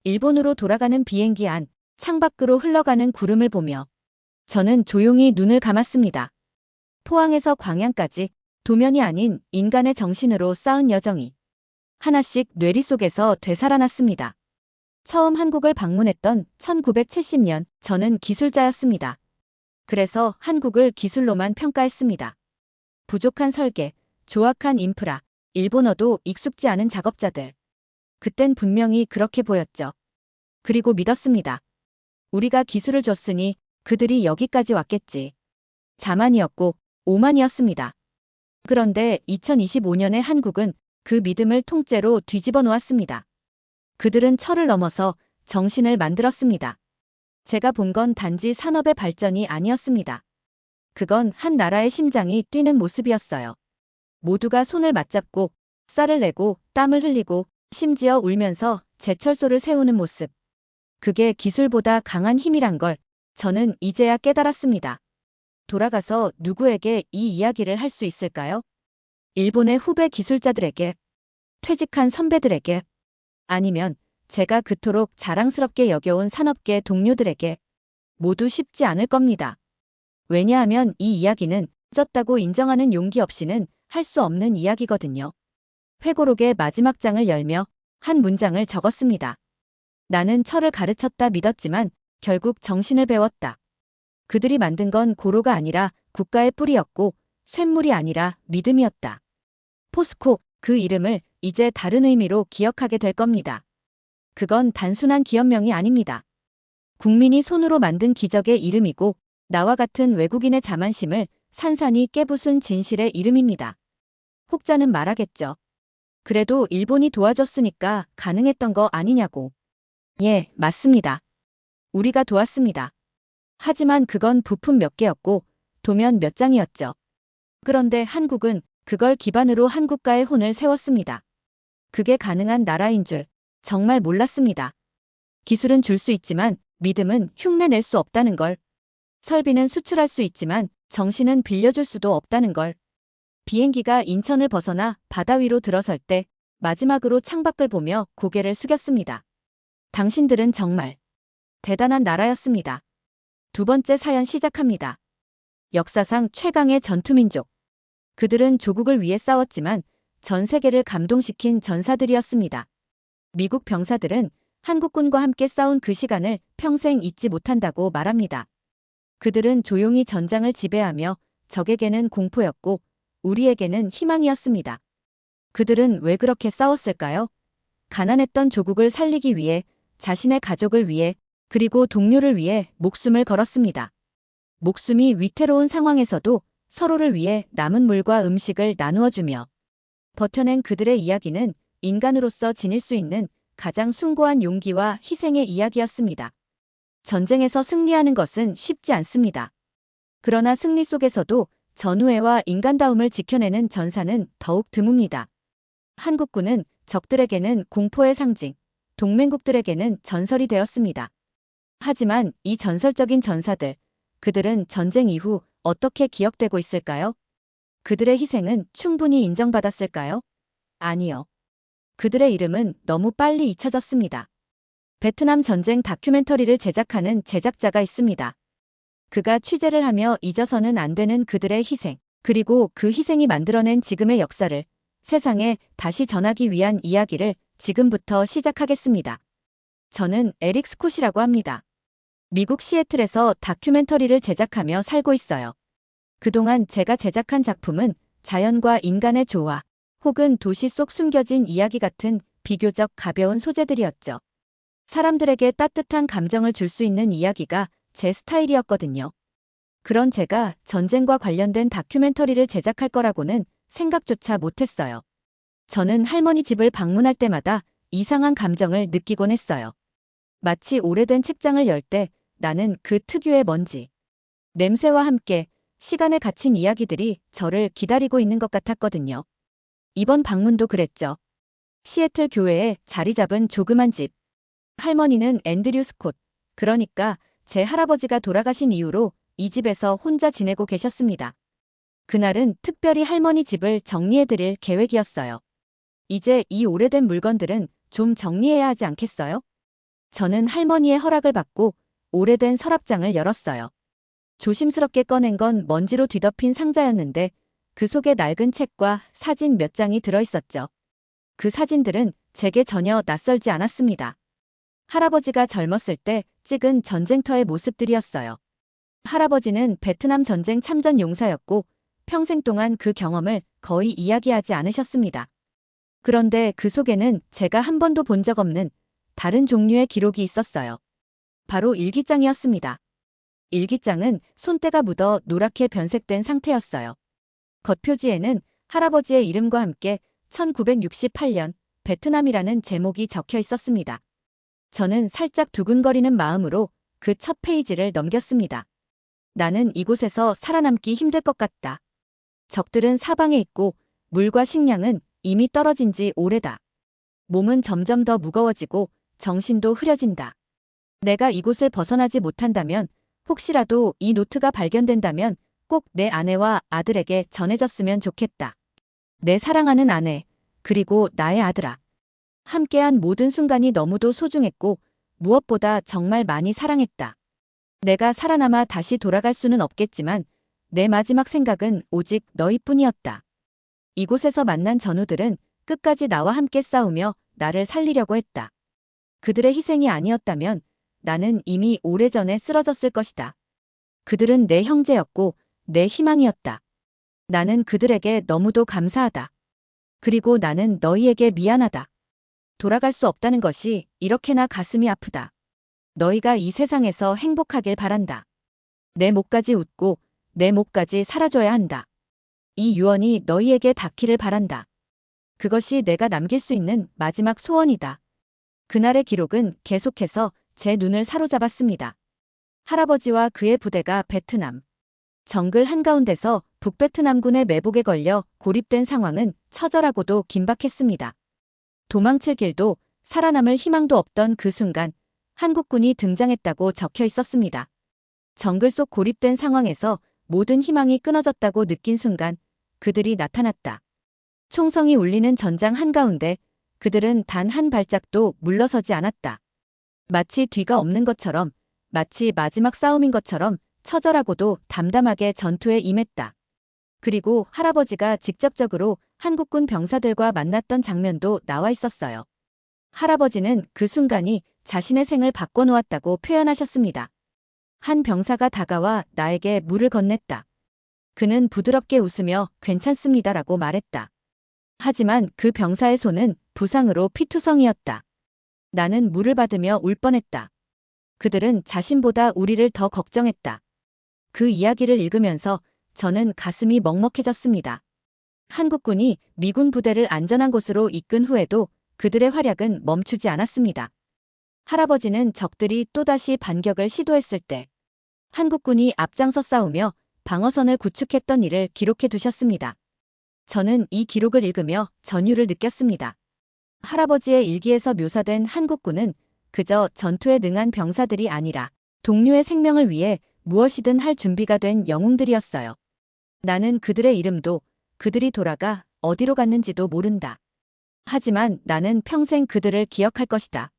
일본으로 돌아가는 비행기 안, 창밖으로 흘러가는 구름을 보며 저는 조용히 눈을 감았습니다. 포항에서 광양까지 도면이 아닌 인간의 정신으로 쌓은 여정이 하나씩 뇌리 속에서 되살아났습니다. 처음 한국을 방문했던 1970년 저는 기술자였습니다. 그래서 한국을 기술로만 평가했습니다. 부족한 설계, 조악한 인프라, 일본어도 익숙지 않은 작업자들. 그땐 분명히 그렇게 보였죠. 그리고 믿었습니다. 우리가 기술을 줬으니 그들이 여기까지 왔겠지. 자만이었고 오만이었습니다. 그런데 2025년의 한국은 그 믿음을 통째로 뒤집어 놓았습니다. 그들은 철을 넘어서 정신을 만들었습니다. 제가 본 건 단지 산업의 발전이 아니었습니다. 그건 한 나라의 심장이 뛰는 모습이었어요. 모두가 손을 맞잡고 쌀을 내고 땀을 흘리고 심지어 울면서 제철소를 세우는 모습. 그게 기술보다 강한 힘이란 걸 저는 이제야 깨달았습니다. 돌아가서 누구에게 이 이야기를 할 수 있을까요? 일본의 후배 기술자들에게, 퇴직한 선배들에게, 아니면 제가 그토록 자랑스럽게 여겨온 산업계 동료들에게. 모두 쉽지 않을 겁니다. 왜냐하면 이 이야기는 졌다고 인정하는 용기 없이는 할 수 없는 이야기거든요. 회고록의 마지막 장을 열며 한 문장을 적었습니다. 나는 철을 가르쳤다 믿었지만 결국 정신을 배웠다. 그들이 만든 건 고로가 아니라 국가의 뿌리였고 쇳물이 아니라 믿음이었다. 포스코, 그 이름을 이제 다른 의미로 기억하게 될 겁니다. 그건 단순한 기업명이 아닙니다. 국민이 손으로 만든 기적의 이름이고 나와 같은 외국인의 자만심을 산산이 깨부순 진실의 이름입니다. 혹자는 말하겠죠. 그래도 일본이 도와줬으니까 가능했던 거 아니냐고. 예, 맞습니다. 우리가 도왔습니다. 하지만 그건 부품 몇 개였고 도면 몇 장이었죠. 그런데 한국은 그걸 기반으로 한국과의 혼을 세웠습니다. 그게 가능한 나라인 줄 정말 몰랐습니다. 기술은 줄 수 있지만 믿음은 흉내낼 수 없다는 걸. 설비는 수출할 수 있지만 정신은 빌려줄 수도 없다는 걸. 비행기가 인천을 벗어나 바다 위로 들어설 때 마지막으로 창밖을 보며 고개를 숙였습니다. 당신들은 정말 대단한 나라였습니다. 두 번째 사연 시작합니다. 역사상 최강의 전투민족. 그들은 조국을 위해 싸웠지만 전 세계를 감동시킨 전사들이었습니다. 미국 병사들은 한국군과 함께 싸운 그 시간을 평생 잊지 못한다고 말합니다. 그들은 조용히 전장을 지배하며 적에게는 공포였고 우리에게는 희망이었습니다. 그들은 왜 그렇게 싸웠을까요? 가난했던 조국을 살리기 위해, 자신의 가족을 위해, 그리고 동료를 위해 목숨을 걸었습니다. 목숨이 위태로운 상황에서도 서로를 위해 남은 물과 음식을 나누어 주며 버텨낸 그들의 이야기는 인간으로서 지닐 수 있는 가장 숭고한 용기와 희생의 이야기였습니다. 전쟁에서 승리하는 것은 쉽지 않습니다. 그러나 승리 속에서도 전우애와 인간다움을 지켜내는 전사는 더욱 드뭅니다. 한국군은 적들에게는 공포의 상징, 동맹국들에게는 전설이 되었습니다. 하지만 이 전설적인 전사들, 그들은 전쟁 이후 어떻게 기억되고 있을까요? 그들의 희생은 충분히 인정받았을까요? 아니요. 그들의 이름은 너무 빨리 잊혀졌습니다. 베트남 전쟁 다큐멘터리를 제작하는 제작자가 있습니다. 그가 취재를 하며 잊어서는 안 되는 그들의 희생, 그리고 그 희생이 만들어낸 지금의 역사를 세상에 다시 전하기 위한 이야기를 지금부터 시작하겠습니다. 저는 에릭 스콧이라고 합니다. 미국 시애틀에서 다큐멘터리를 제작하며 살고 있어요. 그동안 제가 제작한 작품은 자연과 인간의 조화, 혹은 도시 속 숨겨진 이야기 같은 비교적 가벼운 소재들이었죠. 사람들에게 따뜻한 감정을 줄 수 있는 이야기가 제 스타일이었거든요. 그런 제가 전쟁과 관련된 다큐멘터리를 제작할 거라고는 생각조차 못했어요. 저는 할머니 집을 방문할 때마다 이상한 감정을 느끼곤 했어요. 마치 오래된 책장을 열 때 나는 그 특유의 먼지, 냄새와 함께 시간에 갇힌 이야기들이 저를 기다리고 있는 것 같았거든요. 이번 방문도 그랬죠. 시애틀 교회에 자리 잡은 조그만 집. 할머니는 앤드류 스콧, 그러니까 제 할아버지가 돌아가신 이후로 이 집에서 혼자 지내고 계셨습니다. 그날은 특별히 할머니 집을 정리해드릴 계획이었어요. 이제 이 오래된 물건들은 좀 정리해야 하지 않겠어요? 저는 할머니의 허락을 받고 오래된 서랍장을 열었어요. 조심스럽게 꺼낸 건 먼지로 뒤덮인 상자였는데 그 속에 낡은 책과 사진 몇 장이 들어있었죠. 그 사진들은 제게 전혀 낯설지 않았습니다. 할아버지가 젊었을 때 찍은 전쟁터의 모습들이었어요. 할아버지는 베트남 전쟁 참전 용사였고 평생 동안 그 경험을 거의 이야기하지 않으셨습니다. 그런데 그 속에는 제가 한 번도 본 적 없는 다른 종류의 기록이 있었어요. 바로 일기장이었습니다. 일기장은 손때가 묻어 노랗게 변색된 상태였어요. 겉표지에는 할아버지의 이름과 함께 1968년 베트남이라는 제목이 적혀 있었습니다. 저는 살짝 두근거리는 마음으로 그 첫 페이지를 넘겼습니다. 나는 이곳에서 살아남기 힘들 것 같다. 적들은 사방에 있고 물과 식량은 이미 떨어진 지 오래다. 몸은 점점 더 무거워지고 정신도 흐려진다. 내가 이곳을 벗어나지 못한다면, 혹시라도 이 노트가 발견된다면 꼭 내 아내와 아들에게 전해졌으면 좋겠다. 내 사랑하는 아내, 그리고 나의 아들아. 함께한 모든 순간이 너무도 소중했고 무엇보다 정말 많이 사랑했다. 내가 살아남아 다시 돌아갈 수는 없겠지만 내 마지막 생각은 오직 너희뿐이었다. 이곳에서 만난 전우들은 끝까지 나와 함께 싸우며 나를 살리려고 했다. 그들의 희생이 아니었다면 나는 이미 오래전에 쓰러졌을 것이다. 그들은 내 형제였고 내 희망이었다. 나는 그들에게 너무도 감사하다. 그리고 나는 너희에게 미안하다. 돌아갈 수 없다는 것이 이렇게나 가슴이 아프다. 너희가 이 세상에서 행복하길 바란다. 내 목까지 웃고 내 목까지 사라져야 한다. 이 유언이 너희에게 닿기를 바란다. 그것이 내가 남길 수 있는 마지막 소원이다. 그날의 기록은 계속해서 제 눈을 사로잡았습니다. 할아버지와 그의 부대가 베트남 정글 한가운데서 북베트남군의 매복에 걸려 고립된 상황은 처절하고도 긴박했습니다. 도망칠 길도 살아남을 희망도 없던 그 순간 한국군이 등장했다고 적혀 있었습니다. 정글 속 고립된 상황에서 모든 희망이 끊어졌다고 느낀 순간 그들이 나타났다. 총성이 울리는 전장 한가운데 그들은 단 한 발짝도 물러서지 않았다. 마치 뒤가 없는 것처럼, 마치 마지막 싸움인 것처럼 처절하고도 담담하게 전투에 임했다. 그리고 할아버지가 직접적으로 한국군 병사들과 만났던 장면도 나와 있었어요. 할아버지는 그 순간이 자신의 생을 바꿔놓았다고 표현하셨습니다. 한 병사가 다가와 나에게 물을 건넸다. 그는 부드럽게 웃으며 괜찮습니다라고 말했다. 하지만 그 병사의 손은 부상으로 피투성이었다. 나는 물을 받으며 울 뻔했다. 그들은 자신보다 우리를 더 걱정했다. 그 이야기를 읽으면서 저는 가슴이 먹먹해졌습니다. 한국군이 미군 부대를 안전한 곳으로 이끈 후에도 그들의 활약은 멈추지 않았습니다. 할아버지는 적들이 또다시 반격을 시도했을 때 한국군이 앞장서 싸우며 방어선을 구축했던 일을 기록해 두셨습니다. 저는 이 기록을 읽으며 전율을 느꼈습니다. 할아버지의 일기에서 묘사된 한국군은 그저 전투에 능한 병사들이 아니라 동료의 생명을 위해 무엇이든 할 준비가 된 영웅들이었어요. 나는 그들의 이름도 그들이 돌아가 어디로 갔는지도 모른다. 하지만 나는 평생 그들을 기억할 것이다.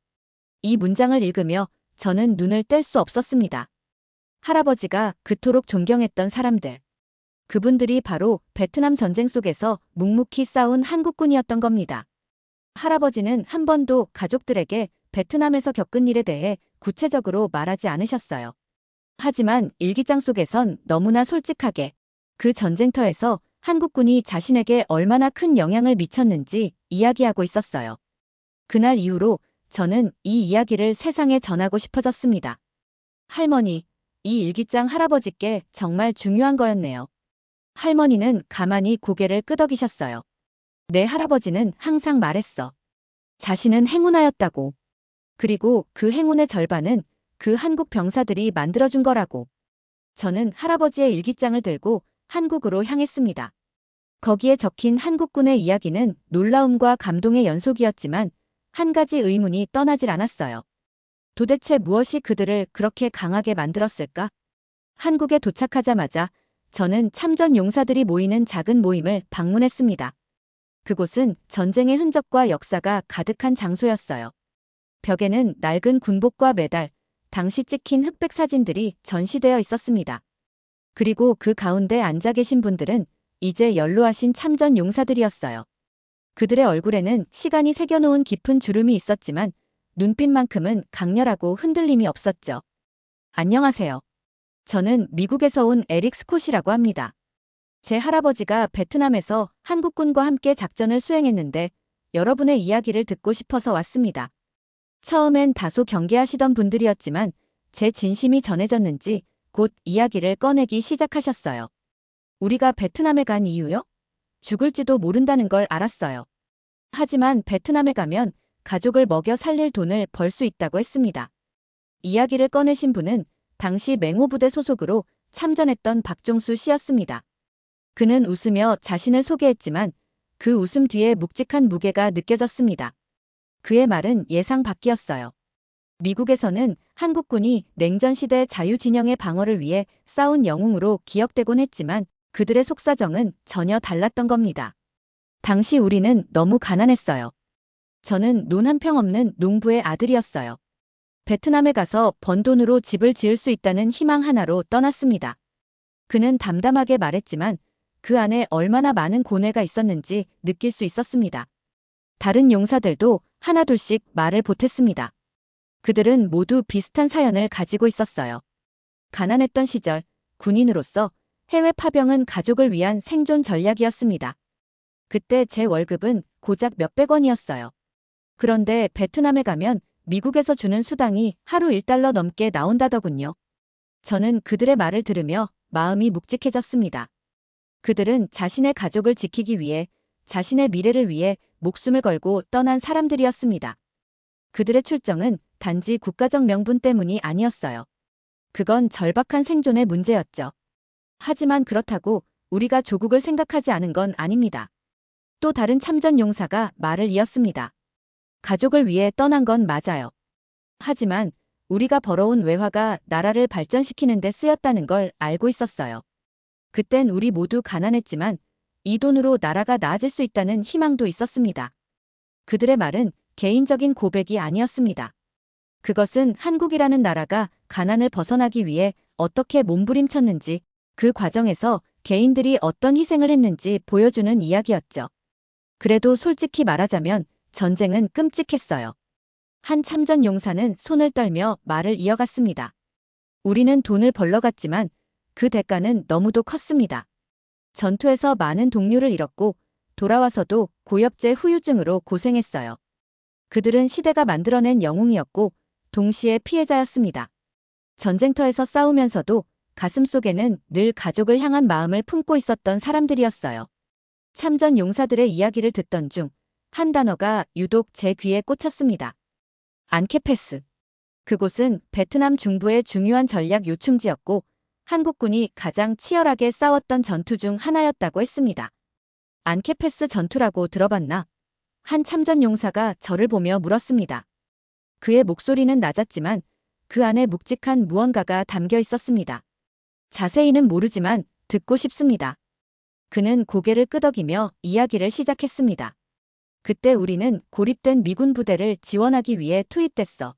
이 문장을 읽으며 저는 눈을 뗄 수 없었습니다. 할아버지가 그토록 존경했던 사람들. 그분들이 바로 베트남 전쟁 속에서 묵묵히 싸운 한국군이었던 겁니다. 할아버지는 한 번도 가족들에게 베트남에서 겪은 일에 대해 구체적으로 말하지 않으셨어요. 하지만 일기장 속에선 너무나 솔직하게 그 전쟁터에서 한국군이 자신에게 얼마나 큰 영향을 미쳤는지 이야기하고 있었어요. 그날 이후로 저는 이 이야기를 세상에 전하고 싶어졌습니다. 할머니, 이 일기장 할아버지께 정말 중요한 거였네요. 할머니는 가만히 고개를 끄덕이셨어요. 내 할아버지는 항상 말했어. 자신은 행운하였다고. 그리고 그 행운의 절반은 그 한국 병사들이 만들어준 거라고. 저는 할아버지의 일기장을 들고 한국으로 향했습니다. 거기에 적힌 한국군의 이야기는 놀라움과 감동의 연속이었지만 한 가지 의문이 떠나질 않았어요. 도대체 무엇이 그들을 그렇게 강하게 만들었을까? 한국에 도착하자마자 저는 참전 용사들이 모이는 작은 모임을 방문했습니다. 그곳은 전쟁의 흔적과 역사가 가득한 장소였어요. 벽에는 낡은 군복과 메달, 당시 찍힌 흑백 사진들이 전시되어 있었습니다. 그리고 그 가운데 앉아 계신 분들은 이제 연로하신 참전 용사들이었어요. 그들의 얼굴에는 시간이 새겨놓은 깊은 주름이 있었지만 눈빛만큼은 강렬하고 흔들림이 없었죠. 안녕하세요. 저는 미국에서 온 에릭 스콧이라고 합니다. 제 할아버지가 베트남에서 한국군과 함께 작전을 수행했는데 여러분의 이야기를 듣고 싶어서 왔습니다. 처음엔 다소 경계하시던 분들이었지만 제 진심이 전해졌는지 곧 이야기를 꺼내기 시작하셨어요. 우리가 베트남에 간 이유요? 죽을지도 모른다는 걸 알았어요. 하지만 베트남에 가면 가족을 먹여 살릴 돈을 벌 수 있다고 했습니다. 이야기를 꺼내신 분은 당시 맹호부대 소속으로 참전했던 박종수 씨였습니다. 그는 웃으며 자신을 소개했지만 그 웃음 뒤에 묵직한 무게가 느껴졌습니다. 그의 말은 예상 밖이었어요. 미국에서는 한국군이 냉전시대 자유진영의 방어를 위해 싸운 영웅으로 기억되곤 했지만 그들의 속사정은 전혀 달랐던 겁니다. 당시 우리는 너무 가난했어요. 저는 논 한 평 없는 농부의 아들이었어요. 베트남에 가서 번 돈으로 집을 지을 수 있다는 희망 하나로 떠났습니다. 그는 담담하게 말했지만 그 안에 얼마나 많은 고뇌가 있었는지 느낄 수 있었습니다. 다른 용사들도 하나둘씩 말을 보탰습니다. 그들은 모두 비슷한 사연을 가지고 있었어요. 가난했던 시절 군인으로서 해외 파병은 가족을 위한 생존 전략이었습니다. 그때 제 월급은 고작 몇백 원이었어요. 그런데 베트남에 가면 미국에서 주는 수당이 하루 1달러 넘게 나온다더군요. 저는 그들의 말을 들으며 마음이 묵직해졌습니다. 그들은 자신의 가족을 지키기 위해, 자신의 미래를 위해 목숨을 걸고 떠난 사람들이었습니다. 그들의 출정은 단지 국가적 명분 때문이 아니었어요. 그건 절박한 생존의 문제였죠. 하지만 그렇다고 우리가 조국을 생각하지 않은 건 아닙니다. 또 다른 참전 용사가 말을 이었습니다. 가족을 위해 떠난 건 맞아요. 하지만 우리가 벌어온 외화가 나라를 발전시키는 데 쓰였다는 걸 알고 있었어요. 그땐 우리 모두 가난했지만 이 돈으로 나라가 나아질 수 있다는 희망도 있었습니다. 그들의 말은 개인적인 고백이 아니었습니다. 그것은 한국이라는 나라가 가난을 벗어나기 위해 어떻게 몸부림쳤는지, 그 과정에서 개인들이 어떤 희생을 했는지 보여주는 이야기였죠. 그래도 솔직히 말하자면 전쟁은 끔찍했어요. 한 참전 용사는 손을 떨며 말을 이어갔습니다. 우리는 돈을 벌러 갔지만 그 대가는 너무도 컸습니다. 전투에서 많은 동료를 잃었고 돌아와서도 고엽제 후유증으로 고생했어요. 그들은 시대가 만들어낸 영웅이었고 동시에 피해자였습니다. 전쟁터에서 싸우면서도 가슴속에는 늘 가족을 향한 마음을 품고 있었던 사람들이었어요. 참전 용사들의 이야기를 듣던 중 한 단어가 유독 제 귀에 꽂혔습니다. 안케페스. 그곳은 베트남 중부의 중요한 전략 요충지였고 한국군이 가장 치열하게 싸웠던 전투 중 하나였다고 했습니다. 안케페스 전투라고 들어봤나? 한 참전 용사가 저를 보며 물었습니다. 그의 목소리는 낮았지만 그 안에 묵직한 무언가가 담겨 있었습니다. 자세히는 모르지만 듣고 싶습니다. 그는 고개를 끄덕이며 이야기를 시작했습니다. 그때 우리는 고립된 미군 부대를 지원하기 위해 투입됐어.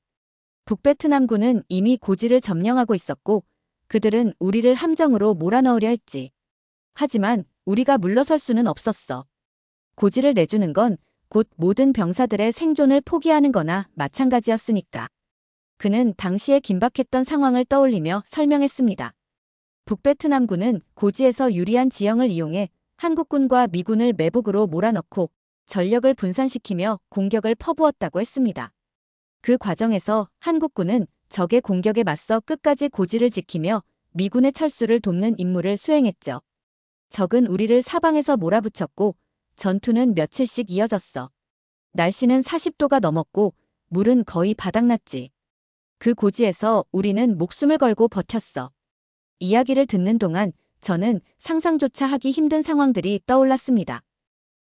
북베트남군은 이미 고지를 점령하고 있었고 그들은 우리를 함정으로 몰아넣으려 했지. 하지만 우리가 물러설 수는 없었어. 고지를 내주는 건 곧 모든 병사들의 생존을 포기하는 거나 마찬가지였으니까. 그는 당시의 긴박했던 상황을 떠올리며 설명했습니다. 북베트남군은 고지에서 유리한 지형을 이용해 한국군과 미군을 매복으로 몰아넣고 전력을 분산시키며 공격을 퍼부었다고 했습니다. 그 과정에서 한국군은 적의 공격에 맞서 끝까지 고지를 지키며 미군의 철수를 돕는 임무를 수행했죠. 적은 우리를 사방에서 몰아붙였고 전투는 며칠씩 이어졌어. 날씨는 40도가 넘었고 물은 거의 바닥났지. 그 고지에서 우리는 목숨을 걸고 버텼어. 이야기를 듣는 동안 저는 상상조차 하기 힘든 상황들이 떠올랐습니다.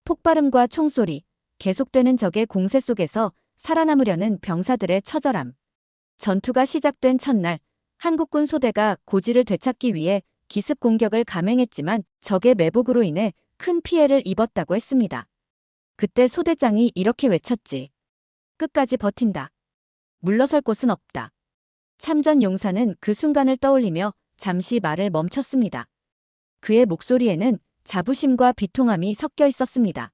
폭발음과 총소리, 계속되는 적의 공세 속에서 살아남으려는 병사들의 처절함. 전투가 시작된 첫날, 한국군 소대가 고지를 되찾기 위해 기습 공격을 감행했지만 적의 매복으로 인해 큰 피해를 입었다고 했습니다. 그때 소대장이 이렇게 외쳤지. 끝까지 버틴다. 물러설 곳은 없다. 참전 용사는 그 순간을 떠올리며 잠시 말을 멈췄습니다. 그의 목소리에는 자부심과 비통함이 섞여 있었습니다.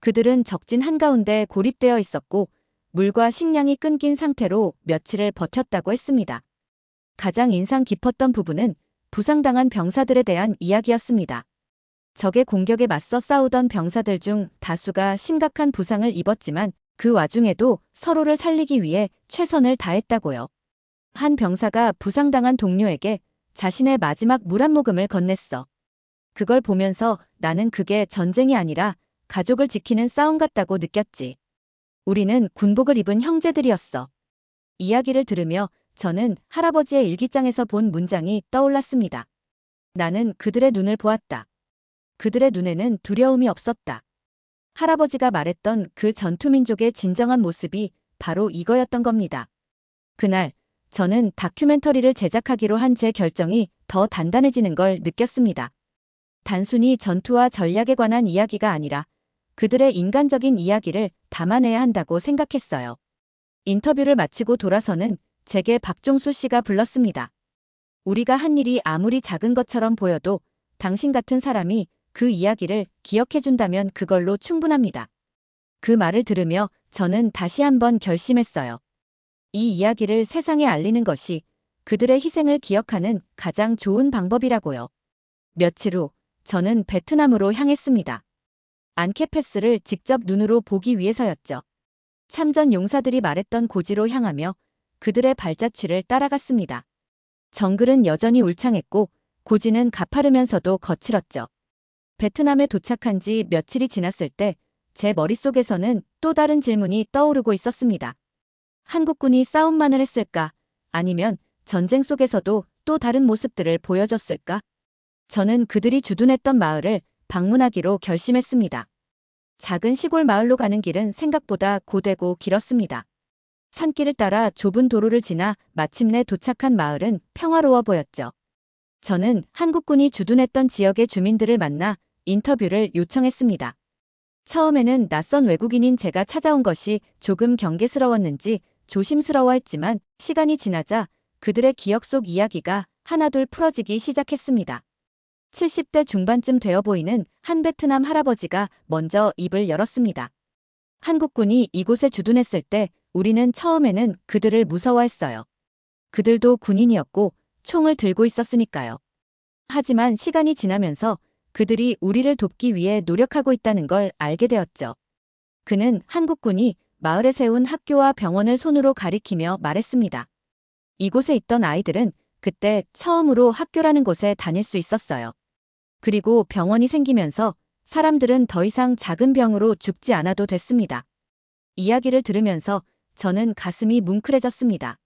그들은 적진 한가운데 고립되어 있었고 물과 식량이 끊긴 상태로 며칠을 버텼다고 했습니다. 가장 인상 깊었던 부분은 부상당한 병사들에 대한 이야기였습니다. 적의 공격에 맞서 싸우던 병사들 중 다수가 심각한 부상을 입었지만 그 와중에도 서로를 살리기 위해 최선을 다했다고요. 한 병사가 부상당한 동료에게 자신의 마지막 물 한 모금을 건넸어. 그걸 보면서 나는 그게 전쟁이 아니라 가족을 지키는 싸움 같다고 느꼈지. 우리는 군복을 입은 형제들이었어. 이야기를 들으며 저는 할아버지의 일기장에서 본 문장이 떠올랐습니다. 나는 그들의 눈을 보았다. 그들의 눈에는 두려움이 없었다. 할아버지가 말했던 그 전투민족의 진정한 모습이 바로 이거였던 겁니다. 그날 저는 다큐멘터리를 제작하기로 한 제 결정이 더 단단해지는 걸 느꼈습니다. 단순히 전투와 전략에 관한 이야기가 아니라 그들의 인간적인 이야기를 담아내야 한다고 생각했어요. 인터뷰를 마치고 돌아서는 제게 박종수 씨가 불렀습니다. 우리가 한 일이 아무리 작은 것처럼 보여도 당신 같은 사람이 그 이야기를 기억해준다면 그걸로 충분합니다. 그 말을 들으며 저는 다시 한번 결심했어요. 이 이야기를 세상에 알리는 것이 그들의 희생을 기억하는 가장 좋은 방법이라고요. 며칠 후 저는 베트남으로 향했습니다. 안케패스를 직접 눈으로 보기 위해서였죠. 참전 용사들이 말했던 고지로 향하며 그들의 발자취를 따라갔습니다. 정글은 여전히 울창했고 고지는 가파르면서도 거칠었죠. 베트남에 도착한 지 며칠이 지났을 때 제 머릿속에서는 또 다른 질문이 떠오르고 있었습니다. 한국군이 싸움만을 했을까? 아니면 전쟁 속에서도 또 다른 모습들을 보여줬을까? 저는 그들이 주둔했던 마을을 방문하기로 결심했습니다. 작은 시골 마을로 가는 길은 생각보다 고되고 길었습니다. 산길을 따라 좁은 도로를 지나 마침내 도착한 마을은 평화로워 보였죠. 저는 한국군이 주둔했던 지역의 주민들을 만나 인터뷰를 요청했습니다. 처음에는 낯선 외국인인 제가 찾아온 것이 조금 경계스러웠는지 조심스러워했지만 시간이 지나자 그들의 기억 속 이야기가 하나둘 풀어지기 시작했습니다. 70대 중반쯤 되어 보이는 한 베트남 할아버지가 먼저 입을 열었습니다. 한국군이 이곳에 주둔했을 때 우리는 처음에는 그들을 무서워했어요. 그들도 군인이었고 총을 들고 있었으니까요. 하지만 시간이 지나면서 그들이 우리를 돕기 위해 노력하고 있다는 걸 알게 되었죠. 그는 한국군이 마을에 세운 학교와 병원을 손으로 가리키며 말했습니다. 이곳에 있던 아이들은 그때 처음으로 학교라는 곳에 다닐 수 있었어요. 그리고 병원이 생기면서 사람들은 더 이상 작은 병으로 죽지 않아도 됐습니다. 이야기를 들으면서 저는 가슴이 뭉클해졌습니다.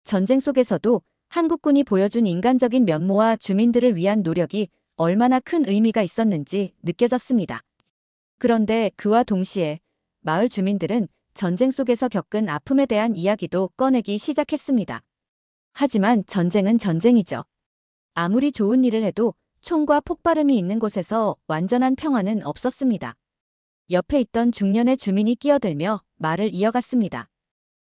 전쟁 속에서도 한국군이 보여준 인간적인 면모와 주민들을 위한 노력이 얼마나 큰 의미가 있었는지 느껴졌습니다. 그런데 그와 동시에 마을 주민들은 전쟁 속에서 겪은 아픔에 대한 이야기도 꺼내기 시작했습니다. 하지만 전쟁은 전쟁이죠. 아무리 좋은 일을 해도 총과 폭발음이 있는 곳에서 완전한 평화는 없었습니다. 옆에 있던 중년의 주민이 끼어들며 말을 이어갔습니다.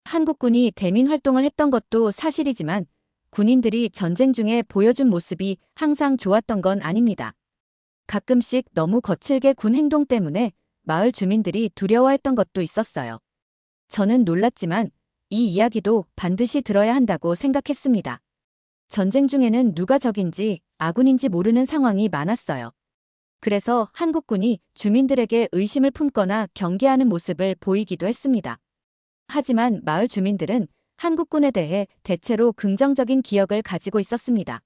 한국군이 대민 활동을 했던 것도 사실이지만 군인들이 전쟁 중에 보여준 모습이 항상 좋았던 건 아닙니다. 가끔씩 너무 거칠게 군 행동 때문에 마을 주민들이 두려워했던 것도 있었어요. 저는 놀랐지만 이 이야기도 반드시 들어야 한다고 생각했습니다. 전쟁 중에는 누가 적인지 아군인지 모르는 상황이 많았어요. 그래서 한국군이 주민들에게 의심을 품거나 경계하는 모습을 보이기도 했습니다. 하지만 마을 주민들은 한국군에 대해 대체로 긍정적인 기억을 가지고 있었습니다.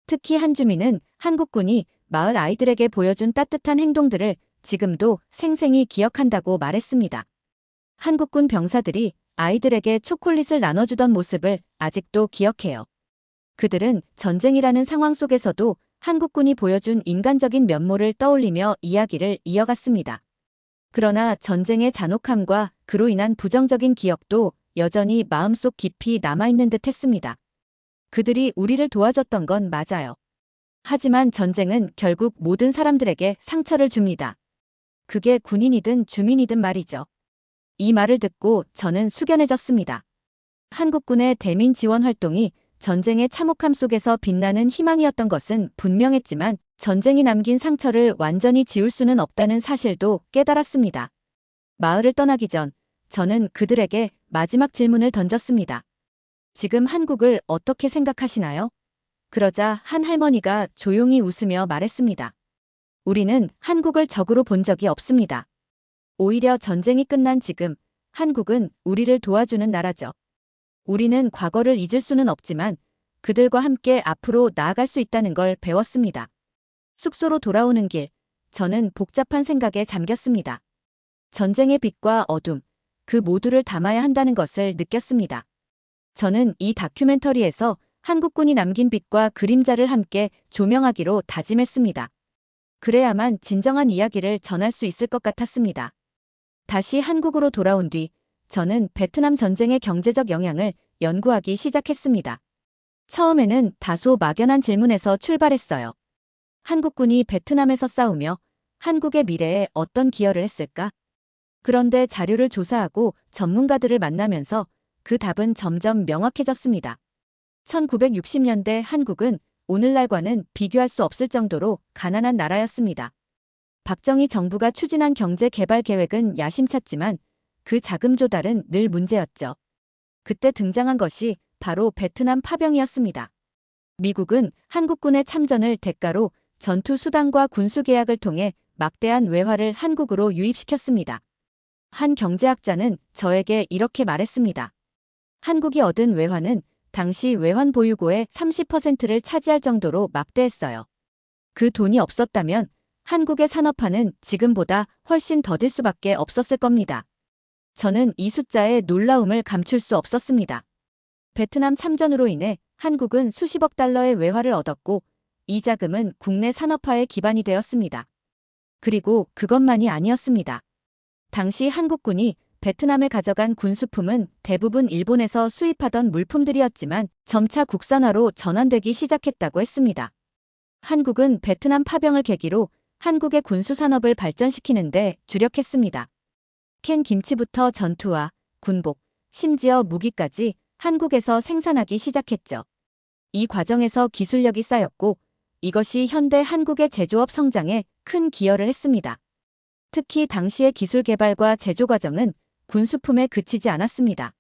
특히 한 주민은 한국군이 마을 아이들에게 보여준 따뜻한 행동들을 지금도 생생히 기억한다고 말했습니다. 한국군 병사들이 아이들에게 초콜릿을 나눠주던 모습을 아직도 기억해요. 그들은 전쟁이라는 상황 속에서도 한국군이 보여준 인간적인 면모를 떠올리며 이야기를 이어갔습니다. 그러나 전쟁의 잔혹함과 그로 인한 부정적인 기억도 여전히 마음속 깊이 남아있는 듯 했습니다. 그들이 우리를 도와줬던 건 맞아요. 하지만 전쟁은 결국 모든 사람들에게 상처를 줍니다. 그게 군인이든 주민이든 말이죠. 이 말을 듣고 저는 숙연해졌습니다. 한국군의 대민 지원 활동이 전쟁의 참혹함 속에서 빛나는 희망이었던 것은 분명했지만 전쟁이 남긴 상처를 완전히 지울 수는 없다는 사실도 깨달았습니다. 마을을 떠나기 전 저는 그들에게 마지막 질문을 던졌습니다. 지금 한국을 어떻게 생각하시나요? 그러자 한 할머니가 조용히 웃으며 말했습니다. 우리는 한국을 적으로 본 적이 없습니다. 오히려 전쟁이 끝난 지금 한국은 우리를 도와주는 나라죠. 우리는 과거를 잊을 수는 없지만 그들과 함께 앞으로 나아갈 수 있다는 걸 배웠습니다. 숙소로 돌아오는 길, 저는 복잡한 생각에 잠겼습니다. 전쟁의 빛과 어둠, 그 모두를 담아야 한다는 것을 느꼈습니다. 저는 이 다큐멘터리에서 한국군이 남긴 빛과 그림자를 함께 조명하기로 다짐했습니다. 그래야만 진정한 이야기를 전할 수 있을 것 같았습니다. 다시 한국으로 돌아온 뒤 저는 베트남 전쟁의 경제적 영향을 연구하기 시작했습니다. 처음에는 다소 막연한 질문에서 출발했어요. 한국군이 베트남에서 싸우며 한국의 미래에 어떤 기여를 했을까? 그런데 자료를 조사하고 전문가들을 만나면서 그 답은 점점 명확해졌습니다. 1960년대 한국은 오늘날과는 비교할 수 없을 정도로 가난한 나라였습니다. 박정희 정부가 추진한 경제 개발 계획은 야심찼지만 그 자금 조달은 늘 문제였죠. 그때 등장한 것이 바로 베트남 파병이었습니다. 미국은 한국군의 참전을 대가로 전투 수단과 군수 계약을 통해 막대한 외화를 한국으로 유입시켰습니다. 한 경제학자는 저에게 이렇게 말했습니다. 한국이 얻은 외화는 당시 외환 보유고의 30%를 차지할 정도로 막대했어요. 그 돈이 없었다면 한국의 산업화는 지금보다 훨씬 더딜 수밖에 없었을 겁니다. 저는 이 숫자의 놀라움을 감출 수 없었습니다. 베트남 참전으로 인해 한국은 수십억 달러의 외화를 얻었고 이 자금은 국내 산업화의 기반이 되었습니다. 그리고 그것만이 아니었습니다. 당시 한국군이 베트남에 가져간 군수품은 대부분 일본에서 수입하던 물품들이었지만 점차 국산화로 전환되기 시작했다고 했습니다. 한국은 베트남 파병을 계기로 한국의 군수산업을 발전시키는 데 주력했습니다. 캔 김치부터 전투화, 군복, 심지어 무기까지 한국에서 생산하기 시작했죠. 이 과정에서 기술력이 쌓였고 이것이 현대 한국의 제조업 성장에 큰 기여를 했습니다. 특히 당시의 기술 개발과 제조 과정은 군수품에 그치지 않았습니다.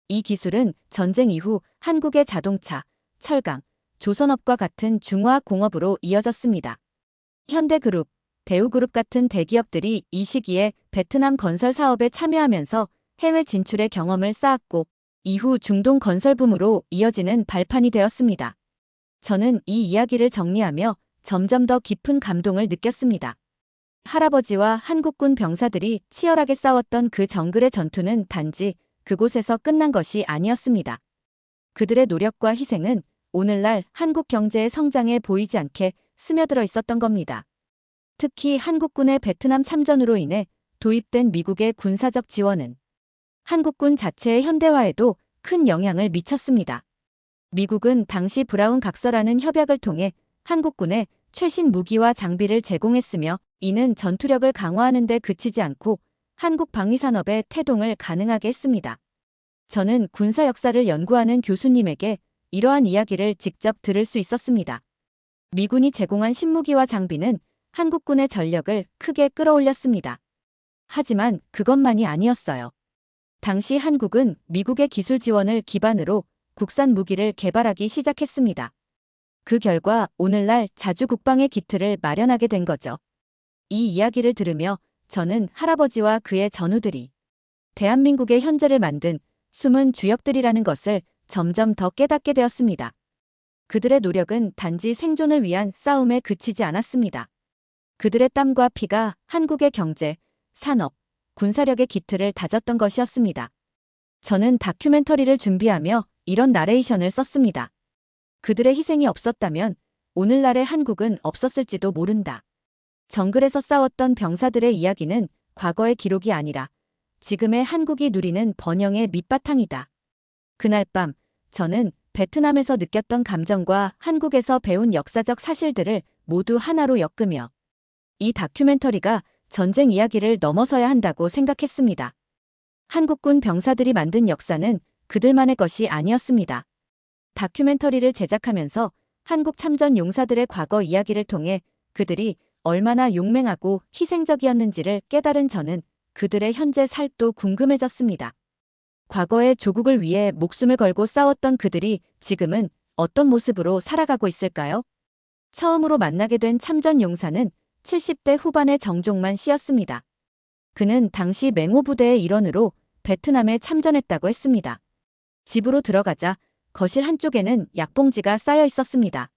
이 기술은 전쟁 이후 한국의 자동차, 철강, 조선업과 같은 중화 공업으로 이어졌습니다. 현대그룹, 대우그룹 같은 대기업들이 이 시기에 베트남 건설 사업에 참여하면서 해외 진출의 경험을 쌓았고 이후 중동 건설붐으로 이어지는 발판이 되었습니다. 저는 이 이야기를 정리하며 점점 더 깊은 감동을 느꼈습니다. 할아버지와 한국군 병사들이 치열하게 싸웠던 그 정글의 전투는 단지 그곳에서 끝난 것이 아니었습니다. 그들의 노력과 희생은 오늘날 한국 경제의 성장에 보이지 않게 스며들어 있었던 겁니다. 특히 한국군의 베트남 참전으로 인해 도입된 미국의 군사적 지원은 한국군 자체의 현대화에도 큰 영향을 미쳤습니다. 미국은 당시 브라운 각서라는 협약을 통해 한국군에 최신 무기와 장비를 제공했으며 이는 전투력을 강화하는 데 그치지 않고 한국 방위산업의 태동을 가능하게 했습니다. 저는 군사 역사를 연구하는 교수님에게 이러한 이야기를 직접 들을 수 있었습니다. 미군이 제공한 신무기와 장비는 한국군의 전력을 크게 끌어올렸습니다. 하지만 그것만이 아니었어요. 당시 한국은 미국의 기술 지원을 기반으로 국산 무기를 개발하기 시작했습니다. 그 결과 오늘날 자주국방의 기틀을 마련하게 된 거죠. 이 이야기를 들으며 저는 할아버지와 그의 전우들이 대한민국의 현재를 만든 숨은 주역들이라는 것을 점점 더 깨닫게 되었습니다. 그들의 노력은 단지 생존을 위한 싸움에 그치지 않았습니다. 그들의 땀과 피가 한국의 경제, 산업, 군사력의 기틀을 다졌던 것이었습니다. 저는 다큐멘터리를 준비하며 이런 나레이션을 썼습니다. 그들의 희생이 없었다면 오늘날의 한국은 없었을지도 모른다. 정글에서 싸웠던 병사들의 이야기는 과거의 기록이 아니라 지금의 한국이 누리는 번영의 밑바탕이다. 그날 밤 저는 베트남에서 느꼈던 감정과 한국에서 배운 역사적 사실들을 모두 하나로 엮으며 이 다큐멘터리가 전쟁 이야기를 넘어서야 한다고 생각했습니다. 한국군 병사들이 만든 역사는 그들만의 것이 아니었습니다. 다큐멘터리를 제작하면서 한국 참전 용사들의 과거 이야기를 통해 그들이 얼마나 용맹하고 희생적이었는지를 깨달은 저는 그들의 현재 삶도 궁금해졌습니다. 과거의 조국을 위해 목숨을 걸고 싸웠던 그들이 지금은 어떤 모습으로 살아가고 있을까요? 처음으로 만나게 된 참전 용사는 70대 후반의 정종만 씨였습니다. 그는 당시 맹호 부대의 일원으로 베트남에 참전했다고 했습니다. 집으로 들어가자 거실 한쪽에는 약봉지가 쌓여 있었습니다.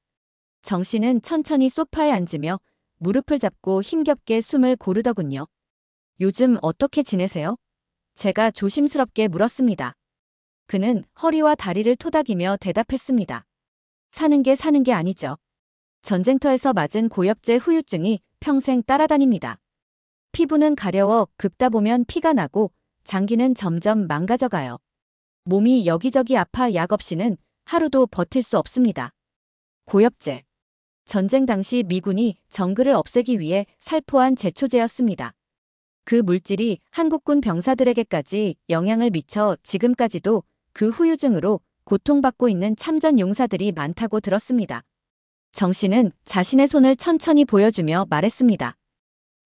정 씨는 천천히 소파에 앉으며 무릎을 잡고 힘겹게 숨을 고르더군요. 요즘 어떻게 지내세요? 제가 조심스럽게 물었습니다. 그는 허리와 다리를 토닥이며 대답했습니다. 사는 게 아니죠. 전쟁터에서 맞은 고엽제 후유증이 평생 따라다닙니다. 피부는 가려워 긁다 보면 피가 나고 장기는 점점 망가져가요. 몸이 여기저기 아파 약 없이는 하루도 버틸 수 없습니다. 고엽제. 전쟁 당시 미군이 정글을 없애기 위해 살포한 제초제였습니다. 그 물질이 한국군 병사들에게까지 영향을 미쳐 지금까지도 그 후유증으로 고통받고 있는 참전 용사들이 많다고 들었습니다. 정 씨는 자신의 손을 천천히 보여주며 말했습니다.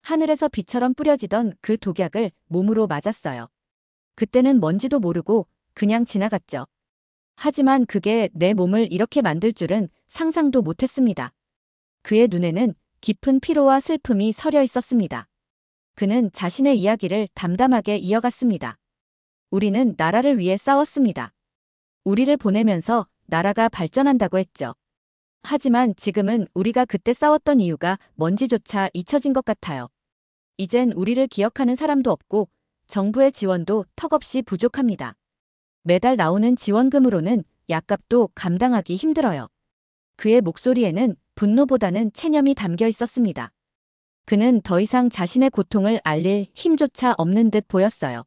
하늘에서 비처럼 뿌려지던 그 독약을 몸으로 맞았어요. 그때는 뭔지도 모르고 그냥 지나갔죠. 하지만 그게 내 몸을 이렇게 만들 줄은 상상도 못했습니다. 그의 눈에는 깊은 피로와 슬픔이 서려 있었습니다. 그는 자신의 이야기를 담담하게 이어갔습니다. 우리는 나라를 위해 싸웠습니다. 우리를 보내면서 나라가 발전한다고 했죠. 하지만 지금은 우리가 그때 싸웠던 이유가 뭔지조차 잊혀진 것 같아요. 이젠 우리를 기억하는 사람도 없고 정부의 지원도 턱없이 부족합니다. 매달 나오는 지원금으로는 약값도 감당하기 힘들어요. 그의 목소리에는 분노보다는 체념이 담겨 있었습니다. 그는 더 이상 자신의 고통을 알릴 힘조차 없는 듯 보였어요.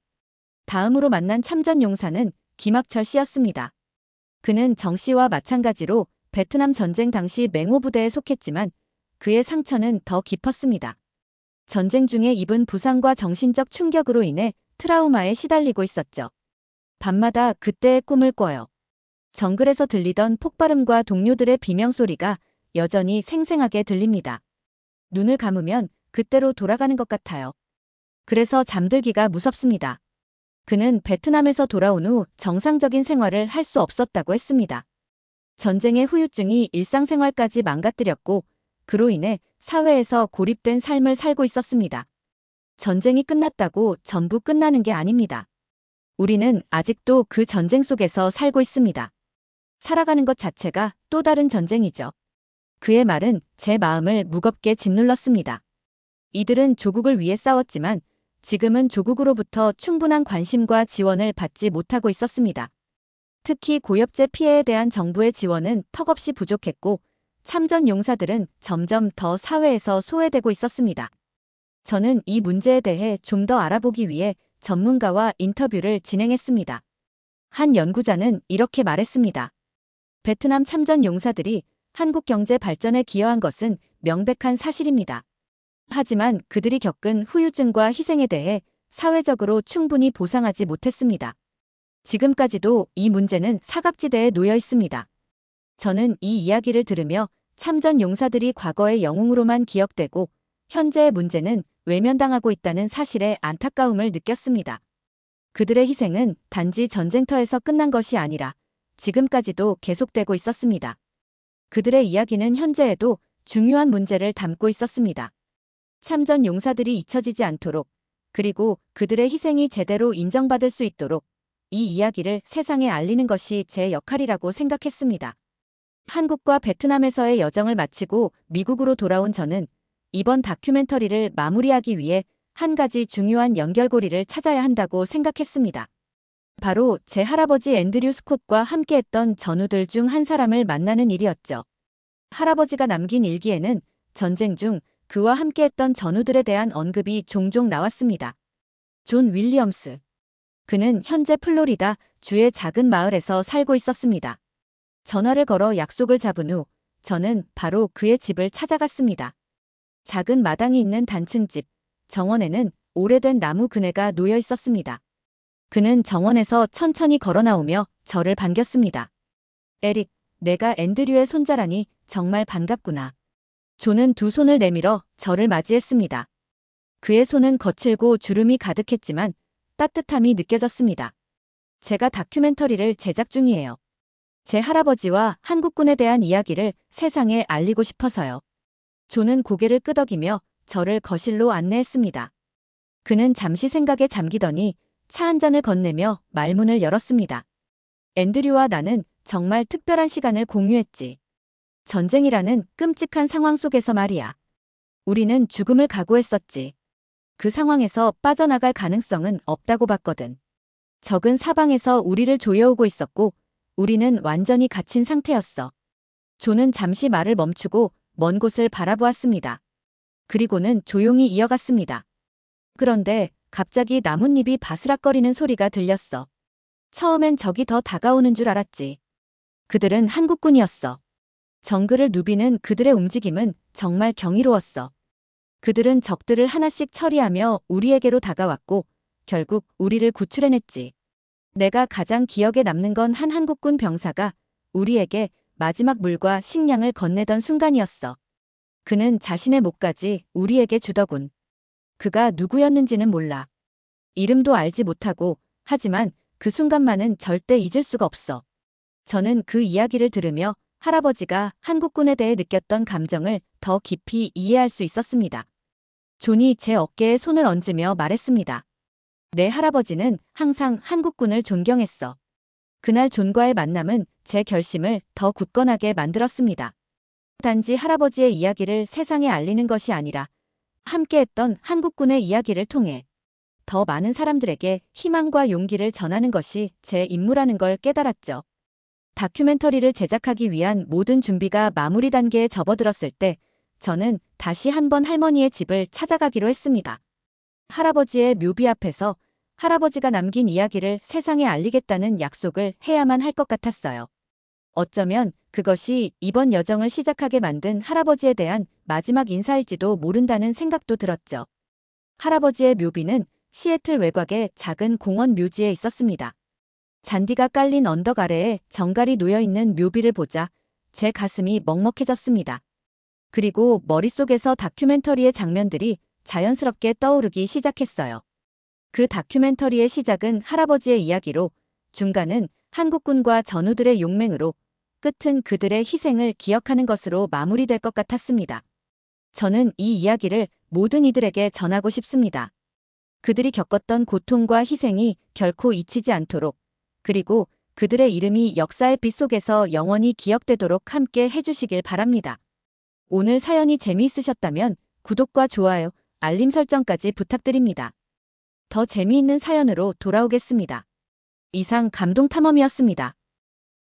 다음으로 만난 참전용사는 김학철 씨였습니다. 그는 정 씨와 마찬가지로 베트남 전쟁 당시 맹호 부대에 속했지만 그의 상처는 더 깊었습니다. 전쟁 중에 입은 부상과 정신적 충격으로 인해 트라우마에 시달리고 있었죠. 밤마다 그때의 꿈을 꿔요. 정글에서 들리던 폭발음과 동료들의 비명소리가 여전히 생생하게 들립니다. 눈을 감으면 그때로 돌아가는 것 같아요. 그래서 잠들기가 무섭습니다. 그는 베트남에서 돌아온 후 정상적인 생활을 할 수 없었다고 했습니다. 전쟁의 후유증이 일상생활까지 망가뜨렸고 그로 인해 사회에서 고립된 삶을 살고 있었습니다. 전쟁이 끝났다고 전부 끝나는 게 아닙니다. 우리는 아직도 그 전쟁 속에서 살고 있습니다. 살아가는 것 자체가 또 다른 전쟁이죠. 그의 말은 제 마음을 무겁게 짓눌렀습니다. 이들은 조국을 위해 싸웠지만 지금은 조국으로부터 충분한 관심과 지원을 받지 못하고 있었습니다. 특히 고엽제 피해에 대한 정부의 지원은 턱없이 부족했고 참전 용사들은 점점 더 사회에서 소외되고 있었습니다. 저는 이 문제에 대해 좀 더 알아보기 위해 전문가와 인터뷰를 진행했습니다. 한 연구자는 이렇게 말했습니다. 베트남 참전 용사들이 한국 경제 발전에 기여한 것은 명백한 사실입니다. 하지만 그들이 겪은 후유증과 희생에 대해 사회적으로 충분히 보상하지 못했습니다. 지금까지도 이 문제는 사각지대에 놓여 있습니다. 저는 이 이야기를 들으며 참전 용사들이 과거의 영웅으로만 기억되고 현재의 문제는 외면당하고 있다는 사실에 안타까움을 느꼈습니다. 그들의 희생은 단지 전쟁터에서 끝난 것이 아니라 지금까지도 계속되고 있었습니다. 그들의 이야기는 현재에도 중요한 문제를 담고 있었습니다. 참전 용사들이 잊혀지지 않도록 그리고 그들의 희생이 제대로 인정받을 수 있도록 이 이야기를 세상에 알리는 것이 제 역할이라고 생각했습니다. 한국과 베트남에서의 여정을 마치고 미국으로 돌아온 저는 이번 다큐멘터리를 마무리하기 위해 한 가지 중요한 연결고리를 찾아야 한다고 생각했습니다. 바로 제 할아버지 앤드류 스콧과 함께했던 전우들 중 한 사람을 만나는 일이었죠. 할아버지가 남긴 일기에는 전쟁 중 그와 함께했던 전우들에 대한 언급이 종종 나왔습니다. 존 윌리엄스. 그는 현재 플로리다 주의 작은 마을에서 살고 있었습니다. 전화를 걸어 약속을 잡은 후 저는 바로 그의 집을 찾아갔습니다. 작은 마당이 있는 단층집, 정원에는 오래된 나무 그네가 놓여 있었습니다. 그는 정원에서 천천히 걸어 나오며 저를 반겼습니다. 에릭, 내가 앤드류의 손자라니 정말 반갑구나. 존은 두 손을 내밀어 저를 맞이했습니다. 그의 손은 거칠고 주름이 가득했지만 따뜻함이 느껴졌습니다. 제가 다큐멘터리를 제작 중이에요. 제 할아버지와 한국군에 대한 이야기를 세상에 알리고 싶어서요. 존은 고개를 끄덕이며 저를 거실로 안내했습니다. 그는 잠시 생각에 잠기더니 차 한 잔을 건네며 말문을 열었습니다. 앤드류와 나는 정말 특별한 시간을 공유했지. 전쟁이라는 끔찍한 상황 속에서 말이야. 우리는 죽음을 각오했었지. 그 상황에서 빠져나갈 가능성은 없다고 봤거든. 적은 사방에서 우리를 조여오고 있었고 우리는 완전히 갇힌 상태였어. 존은 잠시 말을 멈추고 먼 곳을 바라보았습니다. 그리고는 조용히 이어갔습니다. 그런데 갑자기 나뭇잎이 바스락거리는 소리가 들렸어. 처음엔 적이 더 다가오는 줄 알았지. 그들은 한국군이었어. 정글을 누비는 그들의 움직임은 정말 경이로웠어. 그들은 적들을 하나씩 처리하며 우리에게로 다가왔고 결국 우리를 구출해냈지. 내가 가장 기억에 남는 건 한 한국군 병사가 우리에게 마지막 물과 식량을 건네던 순간이었어. 그는 자신의 목까지 우리에게 주더군. 그가 누구였는지는 몰라. 이름도 알지 못하고 하지만 그 순간만은 절대 잊을 수가 없어. 저는 그 이야기를 들으며 할아버지가 한국군에 대해 느꼈던 감정을 더 깊이 이해할 수 있었습니다. 존이 제 어깨에 손을 얹으며 말했습니다. 내 할아버지는 항상 한국군을 존경했어. 그날 존과의 만남은 제 결심을 더 굳건하게 만들었습니다. 단지 할아버지의 이야기를 세상에 알리는 것이 아니라 함께했던 한국군의 이야기를 통해 더 많은 사람들에게 희망과 용기를 전하는 것이 제 임무라는 걸 깨달았죠. 다큐멘터리를 제작하기 위한 모든 준비가 마무리 단계에 접어들었을 때 저는 다시 한번 할머니의 집을 찾아가기로 했습니다. 할아버지의 묘비 앞에서 할아버지가 남긴 이야기를 세상에 알리겠다는 약속을 해야만 할 것 같았어요. 어쩌면 그것이 이번 여정을 시작하게 만든 할아버지에 대한 마지막 인사일지도 모른다는 생각도 들었죠. 할아버지의 묘비는 시애틀 외곽의 작은 공원 묘지에 있었습니다. 잔디가 깔린 언덕 아래에 정갈이 놓여있는 묘비를 보자 제 가슴이 먹먹해졌습니다. 그리고 머릿속에서 다큐멘터리의 장면들이 자연스럽게 떠오르기 시작했어요. 그 다큐멘터리의 시작은 할아버지의 이야기로, 중간은 한국군과 전우들의 용맹으로, 끝은 그들의 희생을 기억하는 것으로 마무리될 것 같았습니다. 저는 이 이야기를 모든 이들에게 전하고 싶습니다. 그들이 겪었던 고통과 희생이 결코 잊히지 않도록, 그리고 그들의 이름이 역사의 빛 속에서 영원히 기억되도록 함께 해주시길 바랍니다. 오늘 사연이 재미있으셨다면 구독과 좋아요, 알림 설정까지 부탁드립니다. 더 재미있는 사연으로 돌아오겠습니다. 이상 감동탐험이었습니다.